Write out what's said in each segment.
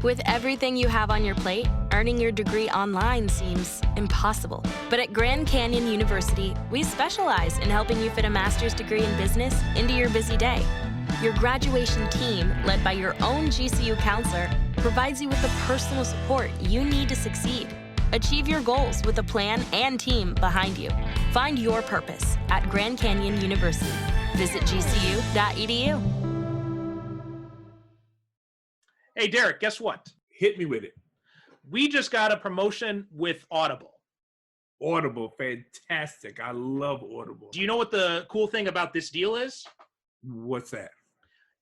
With everything you have on your plate, earning your degree online seems impossible. But at Grand Canyon University, we specialize in helping you fit a master's degree in business into your busy day. Your graduation team, led by your own GCU counselor, provides you with the personal support you need to succeed. Achieve your goals with a plan and team behind you. Find your purpose at Grand Canyon University. Visit gcu.edu. Hey, Derrick, guess what? Hit me with it. We just got a promotion with Audible. Audible, fantastic. I love Audible. Do you know what the cool thing about this deal is? What's that?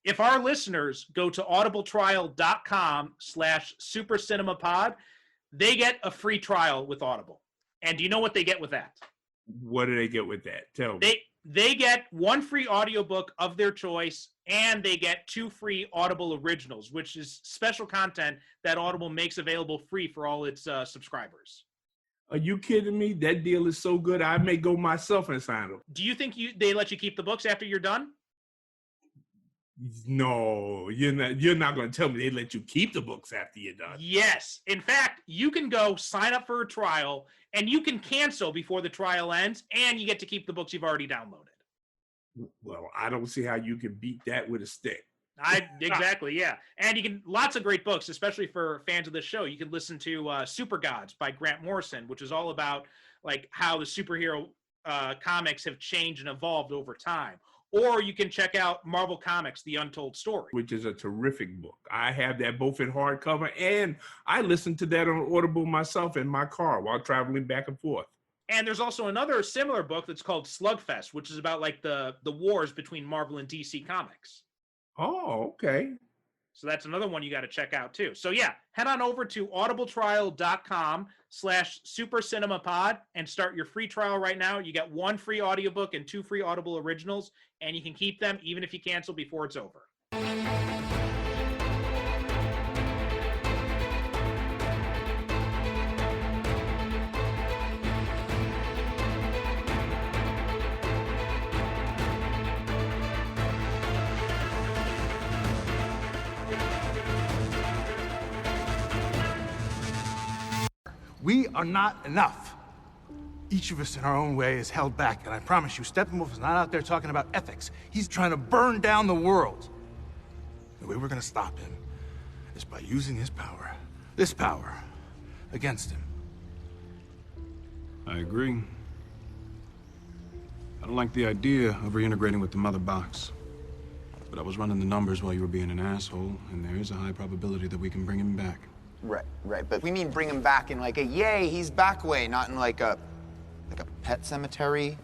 If our listeners go to audibletrial.com/supercinemapod, they get a free trial with Audible. And do you know what they get with that? What do they get with that? Tell me. They get one free audiobook of their choice, and they get 2 free Audible originals, which is special content that Audible makes available free for all its subscribers. Are you kidding me? That deal is so good, I may go myself and sign them. Do you think they let you keep the books after you're done? No, you're not going to tell me they let you keep the books after you're done. Yes. In fact, you can go sign up for a trial, and you can cancel before the trial ends, and you get to keep the books you've already downloaded. Well, I don't see how you can beat that with a stick. Exactly, yeah. And you can, lots of great books, especially for fans of this show. You can listen to Super Gods by Grant Morrison, which is all about like how the superhero comics have changed and evolved over time. Or you can check out Marvel Comics, The Untold Story. Which is a terrific book. I have that both in hardcover, and I listen to that on Audible myself in my car while traveling back and forth. And there's also another similar book that's called Slugfest, which is about like the wars between Marvel and DC Comics. Oh, okay. So that's another one you got to check out too. So yeah, head on over to audibletrial.com/supercinemapod and start your free trial right now. You get 1 free audiobook and 2 free Audible originals, and you can keep them even if you cancel before it's over. We are not enough. Each of us in our own way is held back, and I promise you, Steppenwolf is not out there talking about ethics. He's trying to burn down the world. The way we're gonna stop him is by using his power, this power, against him. I agree. I don't like the idea of reintegrating with the mother box. But I was running the numbers while you were being an asshole, and there is a high probability that we can bring him back. Right, but we mean bring him back in like a yay, he's back way, not in like a pet cemetery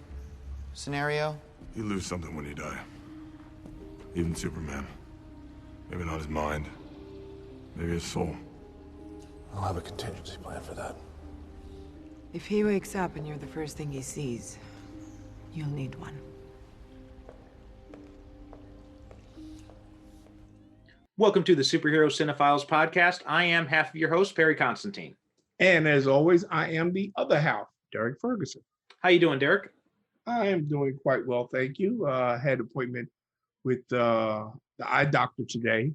scenario. You lose something when you die. Even Superman. Maybe not his mind. Maybe his soul. I'll have a contingency plan for that. If he wakes up and you're the first thing he sees, you'll need one. Welcome to the Superhero Cinephiles podcast. I am half of your host, Perry Constantine. And as always, I am the other half, Derek Ferguson. How you doing, Derek? I am doing quite well, thank you. Had an appointment with the eye doctor today.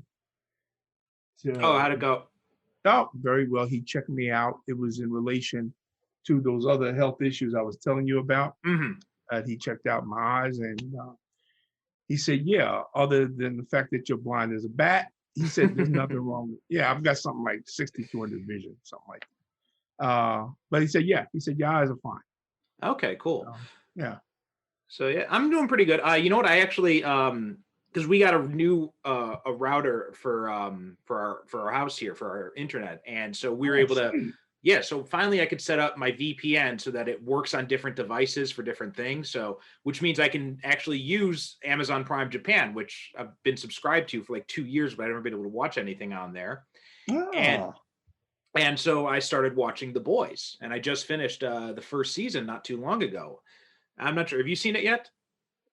How'd it go? Oh, very well. He checked me out. It was in relation to those other health issues I was telling you about. Mm-hmm. He checked out my eyes, and he said, yeah, other than the fact that you're blind as a bat, he said there's nothing wrong with it. Yeah, I've got something like 60/200 vision, something like that. But he said, your eyes are fine. Okay, cool. Yeah. So yeah, I'm doing pretty good. You know what? I actually, because we got a new a router for our house here for our internet, and so we were able to. Yeah, so finally I could set up my VPN so that it works on different devices for different things. So, which means I can actually use Amazon Prime Japan, which I've been subscribed to for like 2 years, but I've never been able to watch anything on there. Oh. And so I started watching The Boys, and I just finished the first season not too long ago. I'm not sure. Have you seen it yet?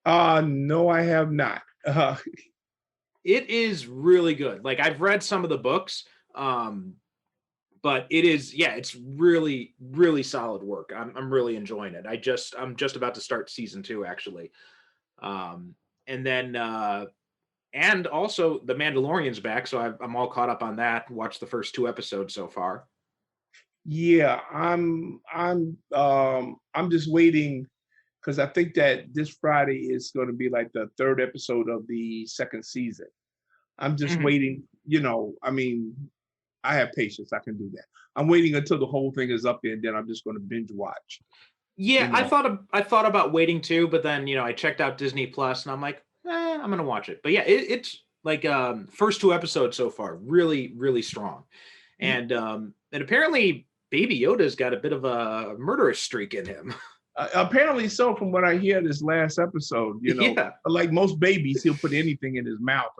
No, I have not. It is really good. Like, I've read some of the books. But it is, yeah, it's really, really solid work. I'm really enjoying it. I'm just about to start season 2, actually. And then And also the Mandalorian's back, so I'm all caught up on that. Watched the first 2 episodes so far. Yeah, I'm just waiting because I think that this Friday is going to be like the 3rd episode of the 2nd season. I'm just waiting, I mean, I have patience. I can do that. I'm waiting until the whole thing is up there, and then I'm just going to binge watch. Yeah, I thought about waiting too, but then I checked out Disney Plus, and I'm like, I'm gonna watch it. But yeah, it's like first 2 episodes so far, really, really strong, and apparently Baby Yoda's got a bit of a murderous streak in him. Apparently so, from what I hear this last episode, Yeah. like most babies, he'll put anything in his mouth.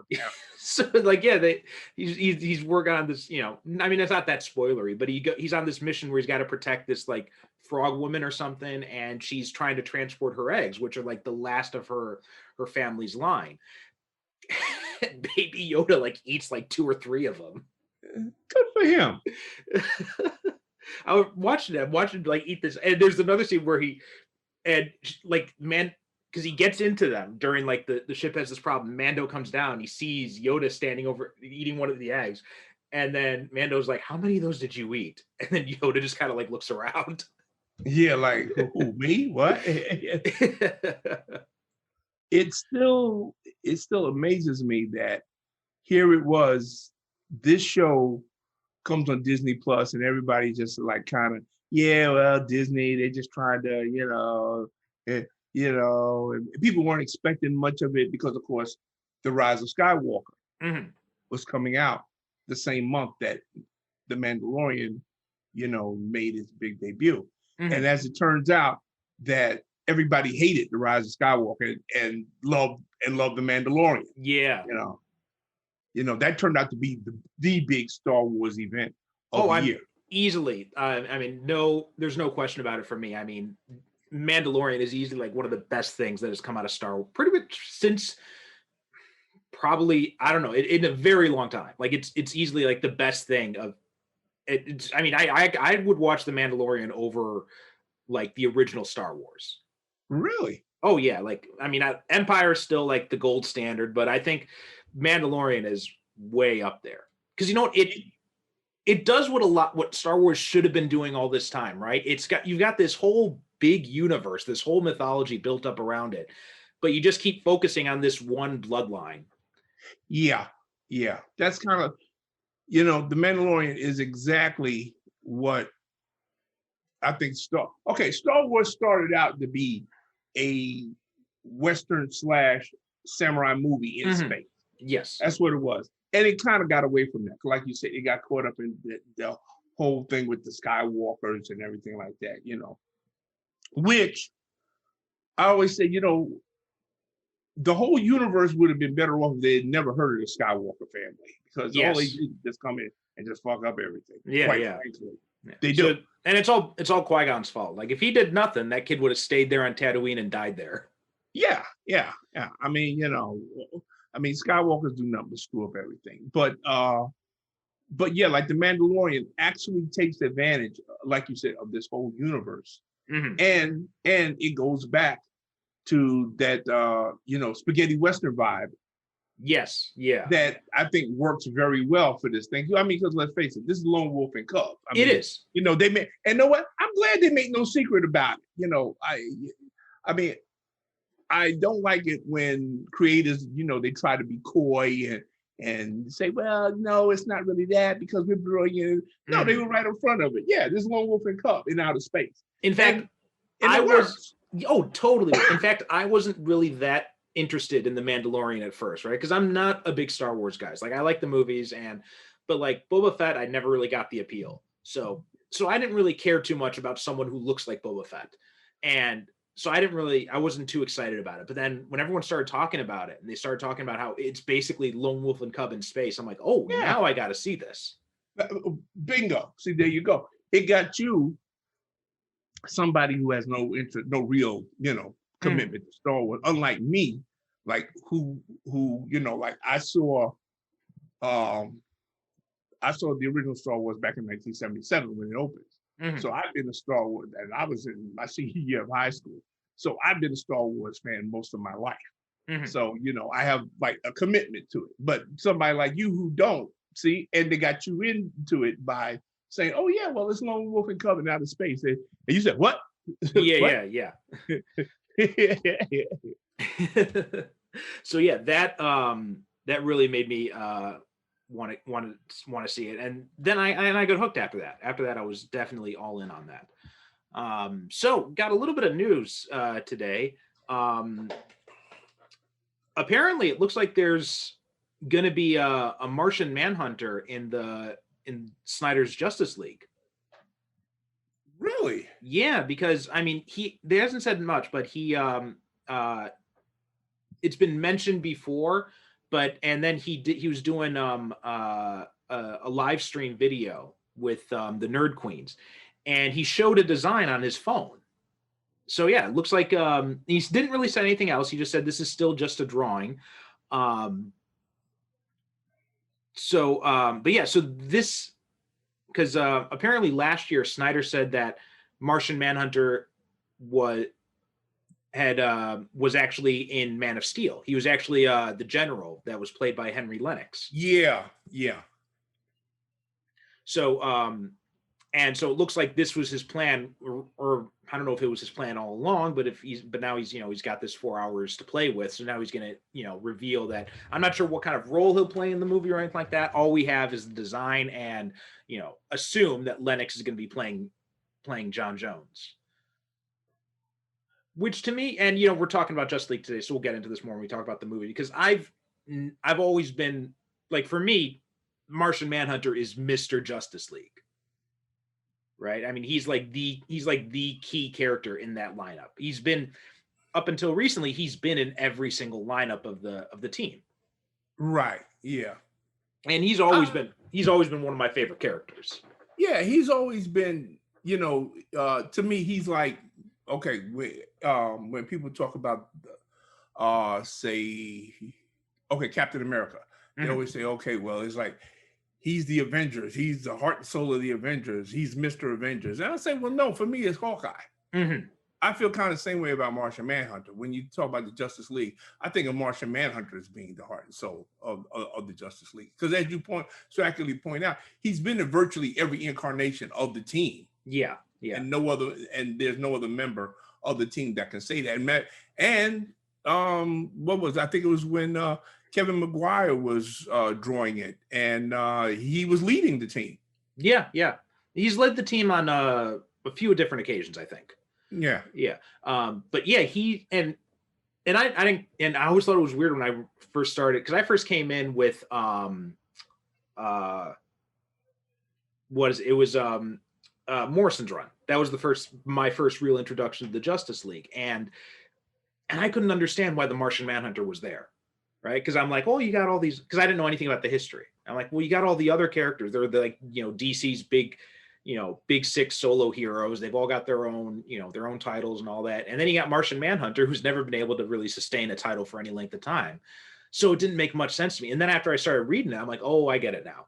So like, yeah, he's working on this. I mean, it's not that spoilery, but he's on this mission where he's got to protect this like frog woman or something, and she's trying to transport her eggs, which are like the last of her family's line. Baby Yoda like eats like 2 or 3 of them. Good for him. I'm watching like eat this, and there's another scene where because he gets into them during like the ship has this problem. Mando comes down, he sees Yoda standing over eating one of the eggs, and then Mando's like, "How many of those did you eat?" And then Yoda just kind of like looks around. Yeah, like who, me? What? It still amazes me that here it was, this show comes on Disney Plus, and everybody just like kind of, well, Disney, they just trying to, and people weren't expecting much of it because, of course, The Rise of Skywalker was coming out the same month that The Mandalorian, made its big debut. And as it turns out, that everybody hated The Rise of Skywalker and loved The Mandalorian. Yeah. That turned out to be the big Star Wars event of the year. Easily. I mean, there's no question about it for me. I mean, Mandalorian is easily like one of the best things that has come out of Star Wars pretty much since probably, I don't know, in a very long time. Like it's easily like the best thing of it. I mean, I would watch The Mandalorian over like the original Star Wars. Really? Oh yeah. Like, I mean, Empire is still like the gold standard, but I think Mandalorian is way up there because it does what Star Wars should have been doing all this time, right? You've got this whole big universe, this whole mythology built up around it, but you just keep focusing on this one bloodline. Yeah. That's kind of, The Mandalorian is exactly what I think Star Wars started out to be a Western / samurai movie in space. Yes. That's what it was. And it kind of got away from that. Like you said, it got caught up in the whole thing with the Skywalkers and everything like that, which I always say, the whole universe would have been better off if they had never heard of the Skywalker family, because all they did just come in and just fuck up everything. Yeah. They do. And it's all Qui-Gon's fault. Like if he did nothing, that kid would have stayed there on Tatooine and died there. Yeah. I mean, Skywalkers do nothing but screw up everything. But yeah, like the Mandalorian actually takes advantage, like you said, of this whole universe. And it goes back to that spaghetti Western vibe. Yes, yeah. That I think works very well for this thing. I mean, because let's face it, this is Lone Wolf and Cub. It is. They made, and know what? I'm glad they make no secret about it. I mean, I don't like it when creators, they try to be coy and say, well, no, it's not really that because we're brilliant. No, they were right in front of it. Yeah, this is Lone Wolf and Cub in outer space. In fact, totally. In fact, I wasn't really that interested in The Mandalorian at first, right? Because I'm not a big Star Wars guy. Like I like the movies, but like Boba Fett, I never really got the appeal. So I didn't really care too much about someone who looks like Boba Fett. And so I wasn't too excited about it. But then when everyone started talking about it and they started talking about how it's basically Lone Wolf and Cub in space, I'm like, oh, yeah. Now I got to see this. Bingo. See, there you go. It got you somebody who has no interest, no real, commitment to Star Wars. Unlike me, like who, like I saw the original Star Wars back in 1977 when it opened. So I've been a Star Wars, and I was in my senior year of high school. So I've been a Star Wars fan most of my life. So, I have like a commitment to it. But somebody like you who don't, see, and they got you into it by saying, oh yeah, well, it's Lone Wolf and Cub in outer space. And you said, what? Yeah, yeah. So yeah, that really made me want to see it. And then I got hooked after that. After that, I was definitely all in on that. So got a little bit of news today. Apparently it looks like there's going to be a Martian Manhunter in Snyder's Justice League. Really? Yeah, because I mean, they hasn't said much, but it's been mentioned before, and then he was doing a live stream video with the Nerd Queens, and he showed a design on his phone. So yeah, it looks like he didn't really say anything else. He just said this is still just a drawing. But yeah, so this, because apparently last year Snyder said that Martian Manhunter was actually in Man of Steel. He was actually the general that was played by Henry Lennox. Yeah. So and so it looks like this was his plan, or I don't know if it was his plan all along, but now he's got this 4 hours to play with. So now he's going to, reveal that. I'm not sure what kind of role he'll play in the movie or anything like that. All we have is the design and, assume that Lennox is going to be playing John Jones. Which to me, and, we're talking about Justice League today, so we'll get into this more when we talk about the movie, because I've always been, like, for me, Martian Manhunter is Mr. Justice League. Right. I mean, he's like the key character in that lineup. He's been, up until recently, he's been in every single lineup of the team. Right. Yeah. And he's always been one of my favorite characters. Yeah, he's always been, to me, he's like, okay, when people talk about Captain America, they always say, okay, well, it's like, he's the Avengers. He's the heart and soul of the Avengers. He's Mr. Avengers. And I say, well, no, for me, it's Hawkeye. I feel kind of the same way about Martian Manhunter. When you talk about the Justice League, I think of Martian Manhunter as being the heart and soul of the Justice League. Because as you accurately point out, he's been in virtually every incarnation of the team. Yeah. And there's no other member of the team that can say that. And I think it was when Kevin Maguire was drawing it, and he was leading the team. Yeah. He's led the team on a few different occasions, I think. Yeah. But yeah, I always thought it was weird when I first started, because I first came in with Morrison's run. That was my first real introduction to the Justice League, and I couldn't understand why the Martian Manhunter was there. Right, because I'm like, oh, you got all these, because I didn't know anything about the history. I'm like, well, you got all the other characters. They're DC's big six solo heroes. They've all got their own titles and all that. And then you got Martian Manhunter, who's never been able to really sustain a title for any length of time. So it didn't make much sense to me. And then after I started reading it, I'm like, oh, I get it now.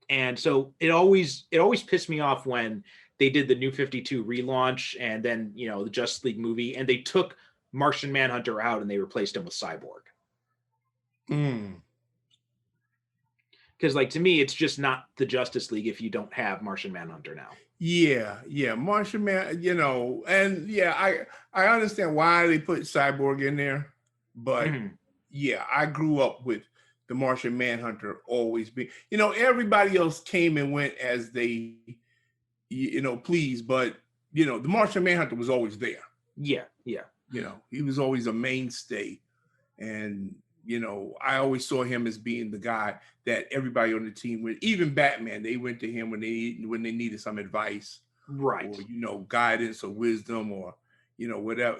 And so it always pissed me off when they did the New 52 relaunch and then, the Justice League movie, and they took Martian Manhunter out and they replaced him with Cyborg. Because to me, it's just not the Justice League if you don't have Martian Manhunter now. Yeah, Martian Man, and yeah, I understand why they put Cyborg in there, but yeah, I grew up with the Martian Manhunter always being, everybody else came and went as they, please, but the Martian Manhunter was always there. Yeah. He was always a mainstay, and I always saw him as being the guy that everybody on the team went. Even Batman, they went to him when they needed some advice, right? Or guidance or wisdom, or whatever.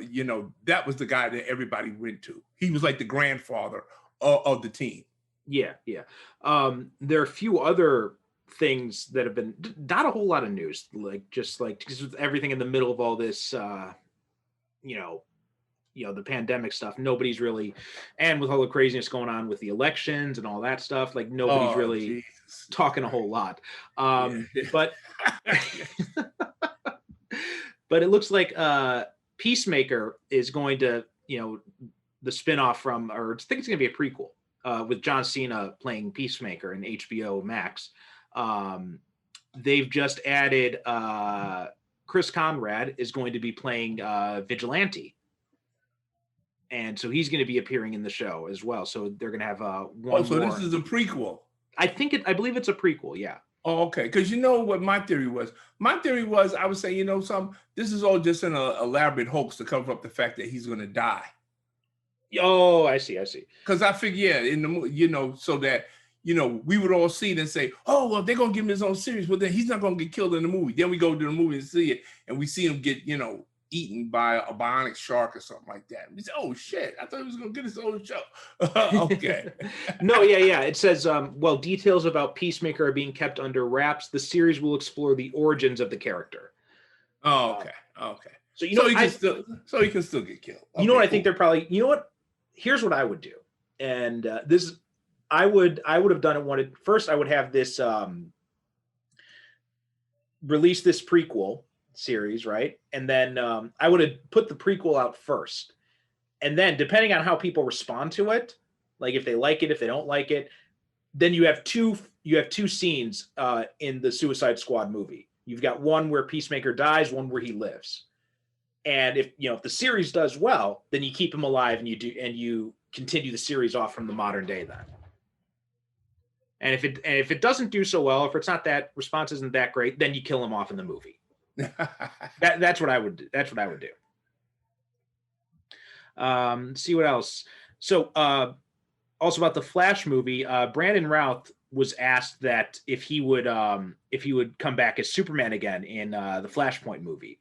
That was the guy that everybody went to. He was like the grandfather of the team. Yeah. There are a few other things that have been not a whole lot of news, just with everything in the middle of all this, the pandemic stuff. Nobody's really, and with all the craziness going on with the elections and all that stuff, nobody's really talking a whole lot. But but it looks like Peacemaker is going to the spinoff from, or I think it's going to be a prequel with John Cena playing Peacemaker in HBO Max. They've just added Chris Conrad is going to be playing Vigilante. And so he's going to be appearing in the show as well. So they're going to have one so more. This is a prequel. I believe it's a prequel. Yeah. Oh, okay. Because you know what my theory was? My theory was I was saying, this is all just an elaborate hoax to cover up the fact that he's going to die. Oh, I see. Because I figure, in the so that we would all see it and say, oh, well, they're gonna give him his own series, but then he's not gonna get killed in the movie. Then we go to the movie and see it, and we see him get eaten by a bionic shark or something like that. We say, oh shit, I thought he was gonna get his own show. Okay. No, yeah. It says, well, details about Peacemaker are being kept under wraps. The series will explore the origins of the character. Oh, okay. Okay. So he can still get killed. You know what I think they're probably. You know what? Here's what I would do, and I would have done it first. I would have this release this prequel series, right? And then I would have put the prequel out first, and then depending on how people respond to it, like if they like it, if they don't like it, then you have two scenes in the Suicide Squad movie. You've got one where Peacemaker dies, one where he lives. And if the series does well, then you keep him alive and you continue the series off from the modern day then. And if it doesn't do so well, if it's not that response isn't that great, then you kill him off in the movie. That's what I would do. That's what I would do. See what else. So also about the Flash movie, Brandon Routh was asked that if he would come back as Superman again in the Flashpoint movie.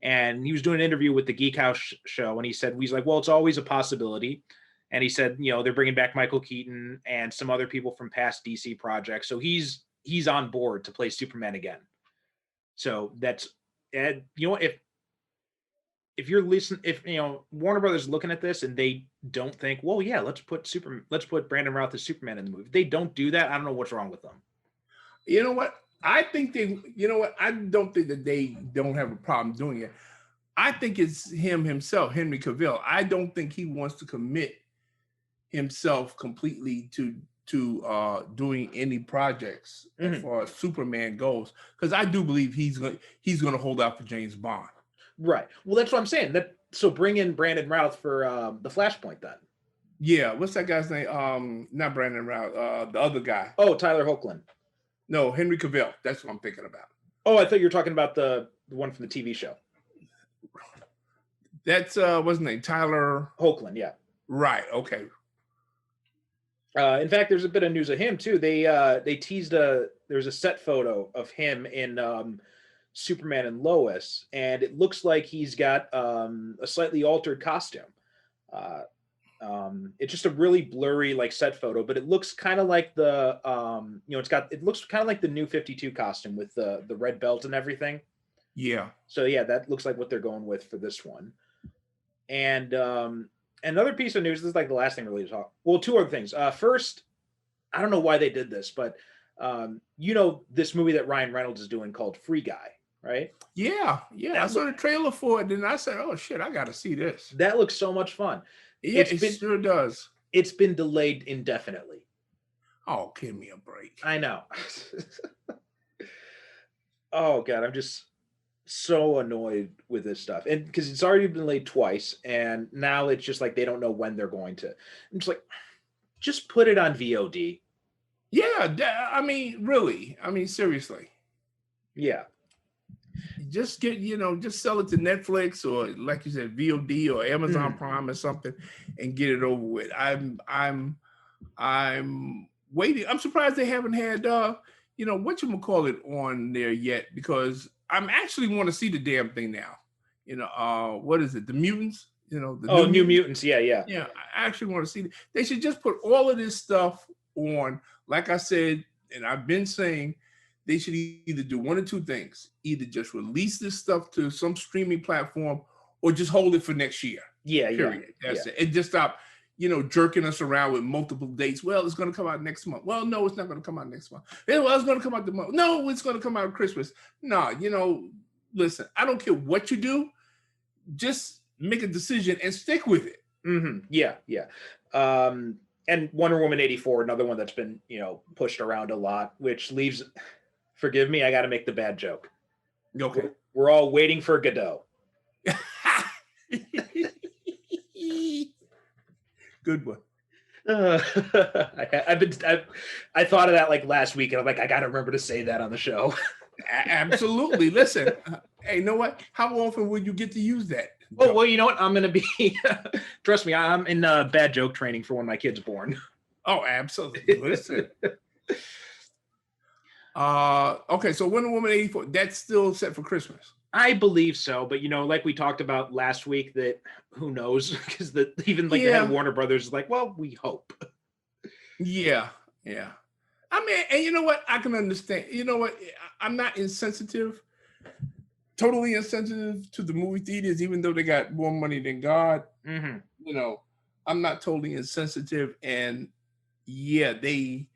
And he was doing an interview with the Geek House show, and he's like, well, it's always a possibility. And he said, they're bringing back Michael Keaton and some other people from past DC projects. So he's on board to play Superman again. So that's, if you're listening, if Warner Brothers is looking at this and they don't think, well, yeah, let's put Brandon Routh as Superman in the movie. If they don't do that, I don't know what's wrong with them. You know what? I think I don't think that they don't have a problem doing it. I think it's himself, Henry Cavill. I don't think he wants to commit himself completely to doing any projects as far as Superman goes, because I do believe he's going to hold out for James Bond. Right. Well, that's what I'm saying. So bring in Brandon Routh for the Flashpoint then. Yeah. What's that guy's name? Not Brandon Routh. The other guy. Oh, Tyler Hoechlin. No, Henry Cavill. That's what I'm thinking about. Oh, I thought you were talking about the one from the TV show. That's what's his name? Tyler Hoechlin. Yeah. Right. Okay. In fact, there's a bit of news of him too. They teased there's a set photo of him in Superman and Lois, and it looks like he's got a slightly altered costume. It's just a really blurry set photo, but it looks kind of like the it looks kind of like the New 52 costume with the red belt and everything. Yeah. So yeah, that looks like what they're going with for this one. And another piece of news, this is the last thing really to talk. Well, two other things. First, I don't know why they did this, but this movie that Ryan Reynolds is doing called Free Guy, right? Yeah. I saw the trailer for it, and I said, oh shit, I got to see this. That looks so much fun. Yeah, it sure does. It's been delayed indefinitely. Oh, give me a break. I know. Oh God, I'm just so annoyed with this stuff, and because it's already been delayed twice, and now it's just they don't know when they're going to. I'm just just put it on VOD. Yeah, I mean, really. I mean, seriously. Yeah. Just get, just sell it to Netflix or, like you said, VOD or Amazon Prime or something, and get it over with. I'm waiting. I'm surprised they haven't had whatchamacallit on there yet, because I'm actually want to see the damn thing now. What is it? The Mutants? New Mutants. Yeah. Yeah, I actually want to see it. They should just put all of this stuff on. Like I said, and I've been saying, they should either do one or two things. Either just release this stuff to some streaming platform or just hold it for next year. Yeah, period. That's it. And just stop, jerking us around with multiple dates. Well, it's going to come out next month. Well, no, it's not going to come out next month. Well, it's going to come out the month. No, it's going to come out at Christmas. No, listen, I don't care what you do. Just make a decision and stick with it. Yeah, yeah. And Wonder Woman 84, another one that's been, pushed around a lot, which leaves, forgive me, I got to make the bad joke. Okay. We're all waiting for Godot. Good one. I thought of that like last week, and I'm like, I got to remember to say that on the show. Absolutely. Listen, hey, you know what? How often would you get to use that? Oh, well, you know what? I'm going to be, trust me, I'm in bad joke training for when my kid's born. Oh, absolutely. Listen. Okay, so Wonder Woman 84, that's still set for Christmas. I believe so, but like we talked about last week, that who knows? Because even the head of Warner Brothers is like, well, we hope. Yeah. I mean, and you know what? I can understand. You know what? I'm not totally insensitive to the movie theaters, even though they got more money than God. Mm-hmm. I'm not totally insensitive, and yeah, they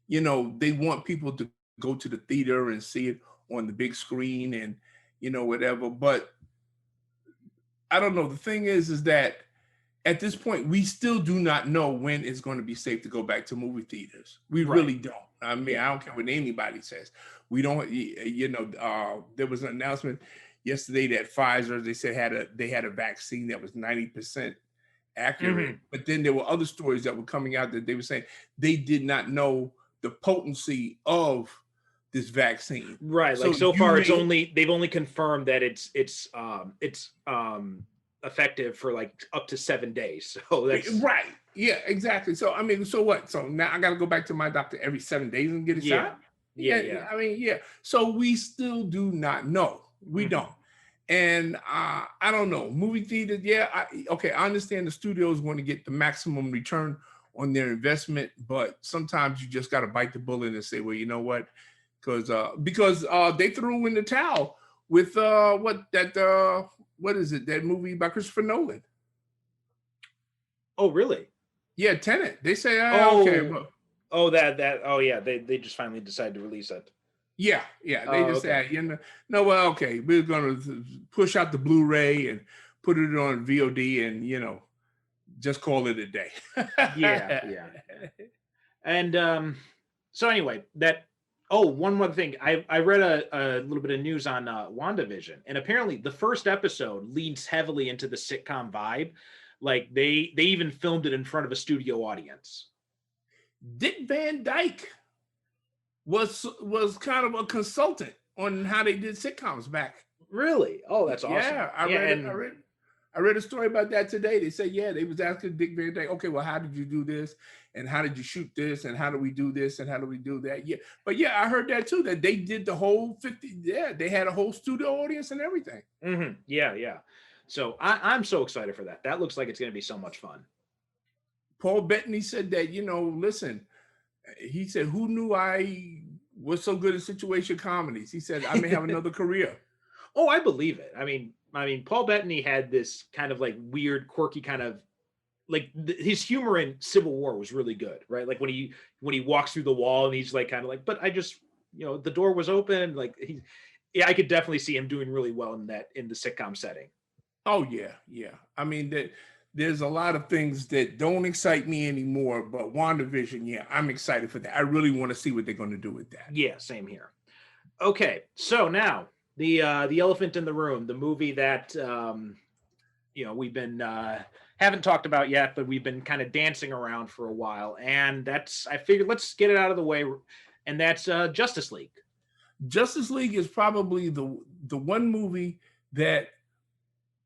want people to go to the theater and see it on the big screen and whatever. But I don't know. The thing is that at this point, we still do not know when it's going to be safe to go back to movie theaters. We really don't. I mean, I don't care what anybody says. We don't. There was an announcement yesterday that Pfizer, they said they had a vaccine that was 90% accurate. But then there were other stories that were coming out that they were saying they did not know the potency of this vaccine. Right. So far, they've only confirmed that it's effective for like up to 7 days. So that's right. Yeah, exactly. So I mean, so what? So now I got to go back to my doctor every 7 days and get a shot. Yeah. I mean, yeah. So we still do not know. We don't. And I don't know. Movie theaters, I understand the studios want to get the maximum return on their investment, but sometimes you just got to bite the bullet and say, well, you know what? Because they threw in the towel with what is it? That movie by Christopher Nolan. Oh, really? Yeah, Tenet. They say, okay. Well, they just finally decided to release it. Yeah. They just said, okay, we're gonna push out the Blu-ray and put it on VOD and just call it a day. Yeah. And so anyway, one more thing. I read a little bit of news on WandaVision, and apparently the first episode leans heavily into the sitcom vibe. Like they even filmed it in front of a studio audience. Dick Van Dyke was kind of a consultant on how they did sitcoms back. Really? Oh, that's awesome. Yeah, I read a story about that today. They said, they was asking Dick Van Dyke, okay, well, how did you do this? And how did you shoot this? And how do we do this? And how do we do that? Yeah. But I heard that too, that they did the whole 50. Yeah, they had a whole studio audience and everything. Mm-hmm. Yeah. So I'm so excited for that. That looks like it's going to be so much fun. Paul Bettany said that, listen, he said, who knew I was so good at situation comedies? He said, I may have another career. Oh, I believe it. I mean, Paul Bettany had this kind of like weird, quirky kind of like his humor in Civil War was really good, right? Like when he walks through the wall and he's like kind of like, but I just, the door was open. Like I could definitely see him doing really well in the sitcom setting. Oh yeah. I mean there's a lot of things that don't excite me anymore, but WandaVision, I'm excited for that. I really want to see what they're going to do with that. Yeah, same here. Okay, so now the elephant in the room, the movie that we've been haven't talked about yet, but we've been kind of dancing around for a while, and I figured let's get it out of the way, and that's Justice League. Justice League is probably the one movie that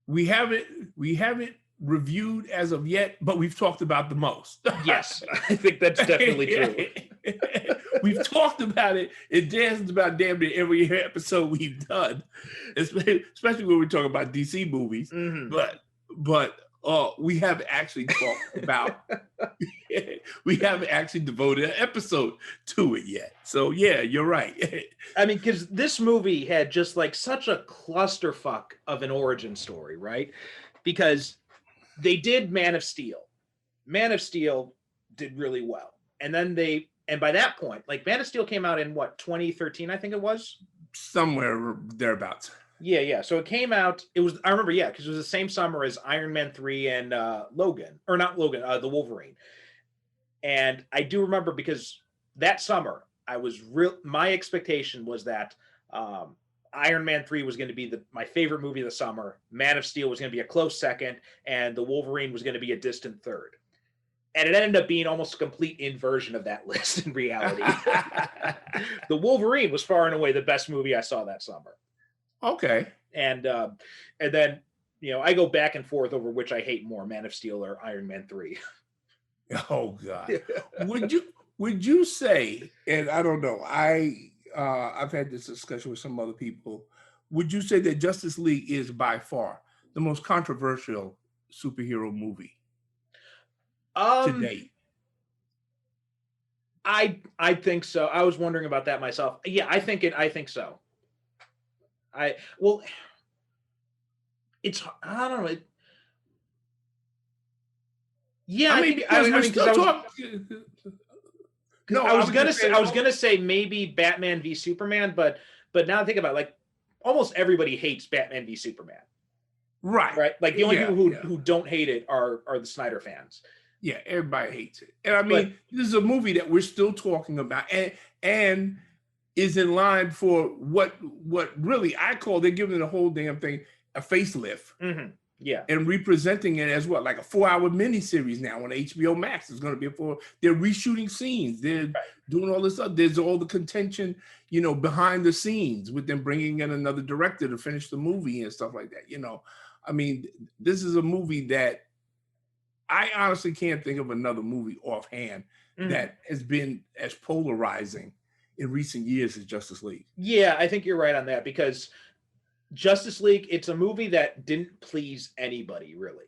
we haven't reviewed as of yet, but we've talked about the most. Yes, I think that's definitely true. We've talked about it. It danced about damn near every episode we've done, especially when we talk about DC movies. Mm-hmm. But we haven't actually talked about. We haven't actually devoted an episode to it yet. So yeah, you're right. I mean, because this movie had just like such a clusterfuck of an origin story, right? Because they did Man of Steel. Man of Steel did really well. And by that point, like Man of Steel came out in what, 2013, I think it was? Somewhere thereabouts. Yeah. So it came out. I remember, yeah, because it was the same summer as Iron Man 3 and Logan, or not Logan, the Wolverine. And I do remember because that summer my expectation was that Iron Man 3 was going to be my favorite movie of the summer. Man of Steel was going to be a close second, and the Wolverine was going to be a distant third. And it ended up being almost a complete inversion of that list in reality. The Wolverine was far and away the best movie I saw that summer. Okay. And then, I go back and forth over which I hate more, Man of Steel or Iron Man 3. Oh God. Would you say, and I don't know, I've had this discussion with some other people, would you say that Justice League is by far the most controversial superhero movie to date? I think so. I was wondering about that myself. Yeah, I think so. I don't know. Yeah, I was gonna say maybe Batman v Superman, but now I think about it, like almost everybody hates Batman v Superman. Right. Like the only people who don't hate it are the Snyder fans. Yeah, everybody hates it. And I mean, this is a movie that we're still talking about and is in line for what really they're giving the whole damn thing a facelift. Mm-hmm. Yeah. And representing it as like a 4-hour miniseries now on HBO Max. It's going to be they're reshooting scenes. They're doing all this stuff. There's all the contention, behind the scenes with them bringing in another director to finish the movie and stuff like that. I mean, this is a movie that I honestly can't think of another movie offhand that has been as polarizing in recent years as Justice League. Yeah, I think you're right on that because Justice League, it's a movie that didn't please anybody really.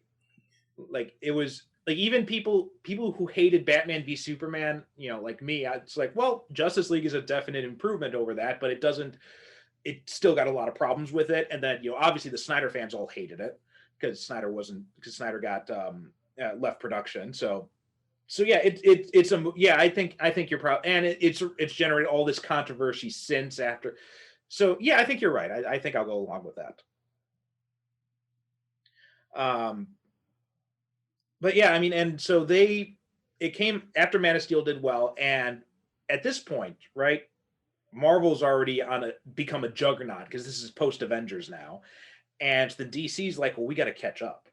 Like it was like even people who hated Batman v Superman, like me, it's like, well, Justice League is a definite improvement over that, but it still got a lot of problems with it. And then, obviously the Snyder fans all hated it because Snyder got left production. So yeah, I think you're proud, and it's generated all this controversy since after. So yeah, I think you're right. I think I'll go along with that. But yeah, I mean, and so it came after Man of Steel did well, and at this point, right, Marvel's already become a juggernaut because this is post Avengers now, and the DC's like, well, we got to catch up.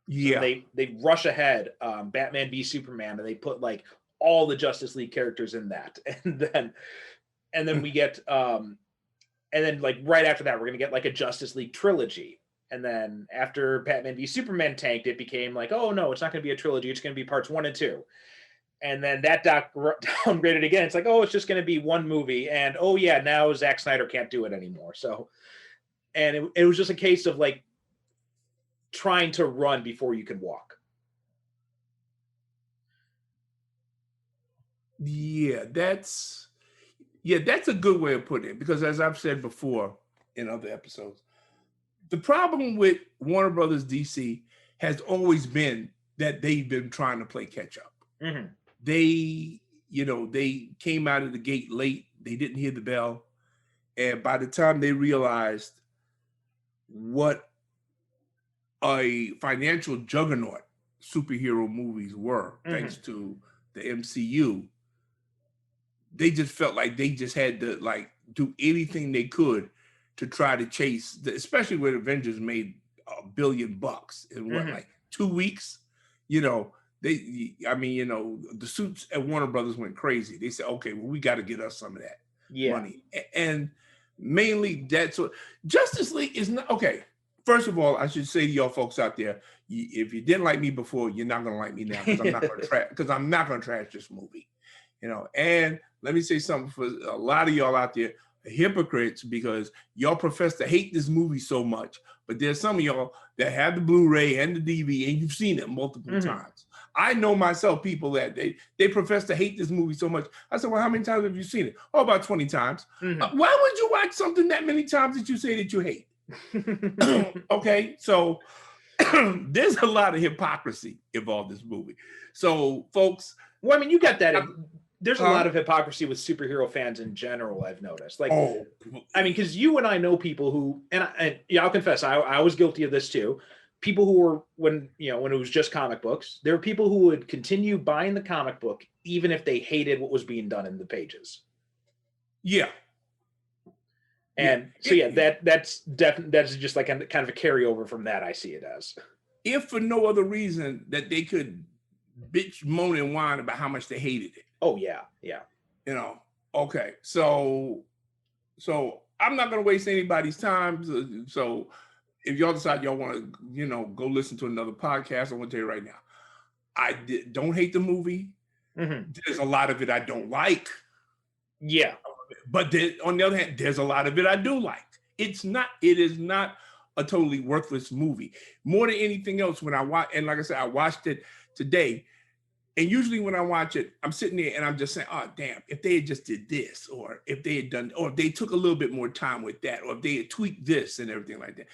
Yeah, so they rush ahead, Batman v Superman, and they put like all the Justice League characters in that, and then we get and then like right after that, we're gonna get like a Justice League trilogy. And then after Batman v Superman tanked, it became like, oh no, it's not gonna be a trilogy. It's gonna be parts 1 and 2. And then that downgraded again. It's like, oh, it's just gonna be one movie. And oh yeah, now Zack Snyder can't do it anymore. So, and it was just a case of like trying to run before you can walk. Yeah, that's a good way of putting it, because as I've said before in other episodes, the problem with Warner Brothers DC has always been that they've been trying to play catch up. Mm-hmm. They came out of the gate late. They didn't hear the bell. And by the time they realized what a financial juggernaut superhero movies were, thanks to the MCU, they just felt like they just had to like do anything they could to try to chase, especially when Avengers made $1 billion in like 2 weeks. The suits at Warner Brothers went crazy. They said, okay, well, we got to get us some of that money. And mainly that's what Justice League is not. Okay, first of all, I should say to y'all folks out there, if you didn't like me before, you're not going to like me now, because I'm not going to trash this movie. And let me say something for a lot of y'all out there, hypocrites, because y'all profess to hate this movie so much, but there's some of y'all that have the Blu-ray and the DVD and you've seen it multiple times. I know myself, people that they profess to hate this movie so much. I said, well, how many times have you seen it? Oh, about 20 times. Why would you watch something that many times that you say that you hate? Okay, so there's a lot of hypocrisy involved in this movie. So folks, well, I mean, you got that. there's a lot of hypocrisy with superhero fans in general, I've noticed. Like, Oh, I mean, because you and I know people who, and yeah, I'll confess, I was guilty of this too. People who were, when it was just comic books, there were people who would continue buying the comic book even if they hated what was being done in the pages. yeah. And so yeah, that's just like kind of a carryover from that. I see it as, If for no other reason that they could bitch, moan, and whine about how much they hated it. oh yeah, yeah. Okay, so I'm not gonna waste anybody's time. So if y'all decide y'all want to, go listen to another podcast, I want to tell you right now, don't hate the movie. Mm-hmm. There's a lot of it I don't like. Yeah. But on the other hand, there's a lot of it I do like. It is not a totally worthless movie. More than anything else, when I watch, and like I said, I watched it today. And usually when I watch it, I'm sitting there and I'm just saying, oh, damn, if they had just did this, or if they had done, or if they took a little bit more time with that, or if they had tweaked this and everything like that.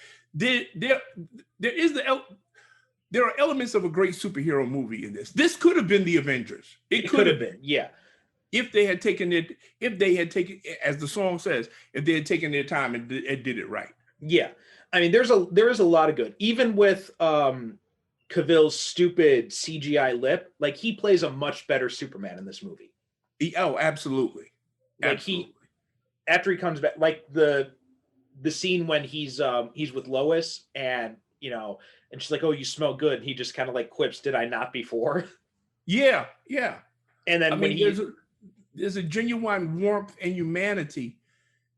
There are elements of a great superhero movie in this. This could have been the Avengers. It could have been, yeah. If they had taken, as the song says, if they had taken their time and did it right. Yeah. I mean, there is a lot of good. Even with Cavill's stupid CGI lip, like he plays a much better Superman in this movie. Oh, absolutely. Like after he comes back, like the scene when he's with Lois and and she's like, "Oh, you smell good." And he just kind of like quips, "Did I not before?" Yeah, yeah. And then there's a genuine warmth and humanity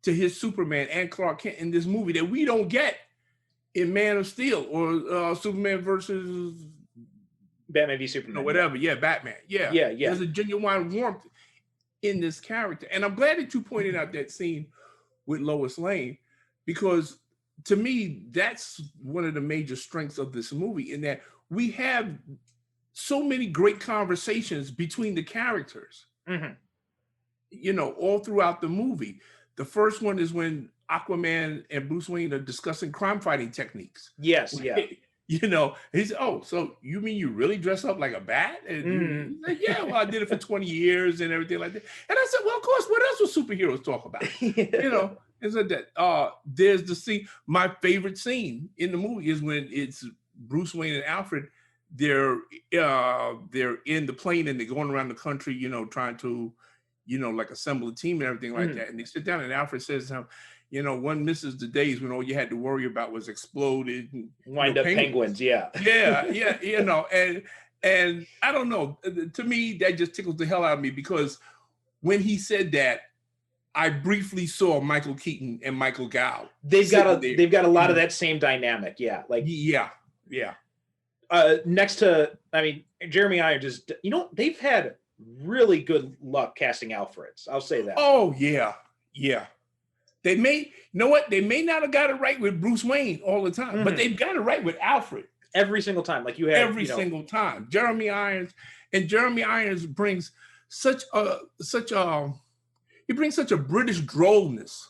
to his Superman and Clark Kent in this movie that we don't get in Man of Steel or Superman versus Batman v Superman, or whatever. Yeah, Batman. Yeah. There's a genuine warmth in this character, and I'm glad that you pointed out that scene with Lois Lane, because to me that's one of the major strengths of this movie, in that we have so many great conversations between the characters. Mm-hmm. All throughout the movie. The first one is when Aquaman and Bruce Wayne are discussing crime fighting techniques. Yes, yeah. He's, "Oh, so you mean you really dress up like a bat?" And he's like, "Yeah, well, I did it for 20 years and everything like that." And I said, "Well, of course, what else would superheroes talk about?" And so that there's the scene. My favorite scene in the movie is when it's Bruce Wayne and Alfred. They're in the plane and they're going around the country, trying to, like assemble a team and everything like that. And they sit down and Alfred says to him, "One misses the days when all you had to worry about was exploded and wind up penguins." Yeah. And I don't know. To me, that just tickles the hell out of me, because when he said that, I briefly saw Michael Keaton and Michael Gow. They've got a lot of that same dynamic. Yeah. Like yeah. Next to, I mean, Jeremy Irons is, they've had really good luck casting Alfreds. I'll say that. Oh yeah. They may not have got it right with Bruce Wayne all the time, but they've got it right with Alfred every single time. Like you have every single time. Jeremy Irons brings such a British drollness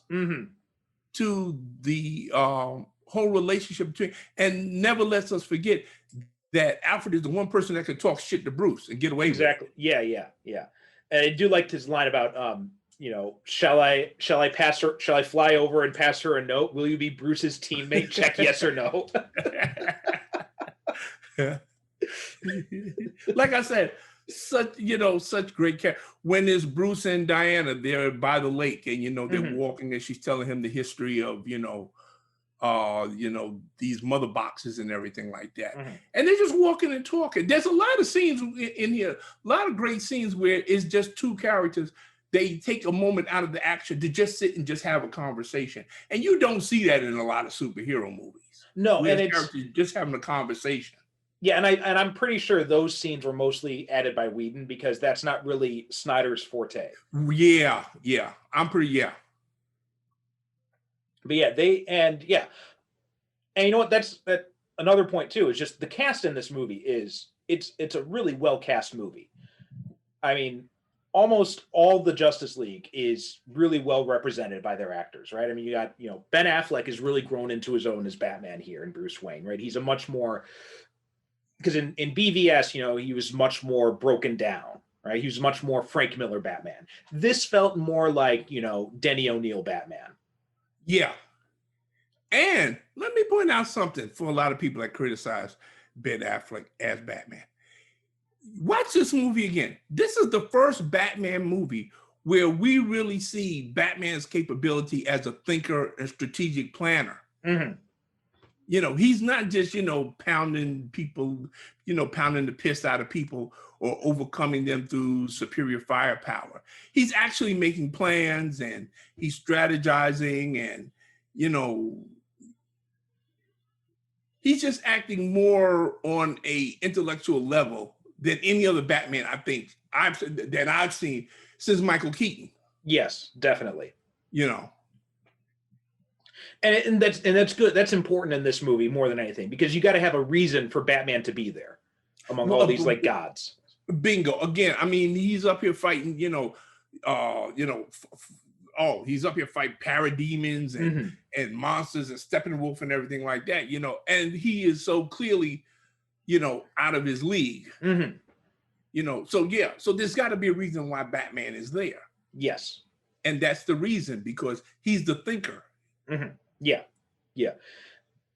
to the whole relationship between, and never lets us forget that Alfred is the one person that can talk shit to Bruce and get away with it. Exactly. Yeah. And I do like his line about, shall I fly over and pass her a note? Will you be Bruce's teammate? Check yes or no. Like I said, such great care. When there's Bruce and Diana, they're by the lake and, they're walking and she's telling him the history of, these mother boxes and everything like that. And they're just walking and talking. There's a lot of scenes in here, a lot of great scenes where it's just two characters. They take a moment out of the action to just sit and just have a conversation. And you don't see that in a lot of superhero movies. No, and it's just having a conversation. Yeah, and I'm pretty sure those scenes were mostly added by Whedon, because that's not really Snyder's forte. Yeah. But and you know what? That's another point too. Is just the cast in this movie it's a really well cast movie. I mean, almost all the Justice League is really well represented by their actors, right? I mean, you got Ben Affleck has really grown into his own as Batman here, and Bruce Wayne, right? He's a much more, because in BVS, he was much more broken down, right? He was much more Frank Miller Batman. This felt more like, Denny O'Neil Batman. Yeah. And let me point out something for a lot of people that criticize Ben Affleck as Batman. Watch this movie again. This is the first Batman movie where we really see Batman's capability as a thinker and strategic planner. Mm-hmm. He's not just, pounding people, pounding the piss out of people or overcoming them through superior firepower. He's actually making plans and he's strategizing and, he's just acting more on a intellectual level than any other Batman I think I've seen since Michael Keaton. Yes, definitely. And that's good. That's important in this movie more than anything, because you got to have a reason for Batman to be there among all these like gods. Bingo. Again, I mean, he's up here fighting, he's up here fighting parademons and monsters and Steppenwolf and everything like that, and he is so clearly, out of his league. So there's got to be a reason why Batman is there. Yes. And that's the reason, because he's the thinker. Yeah.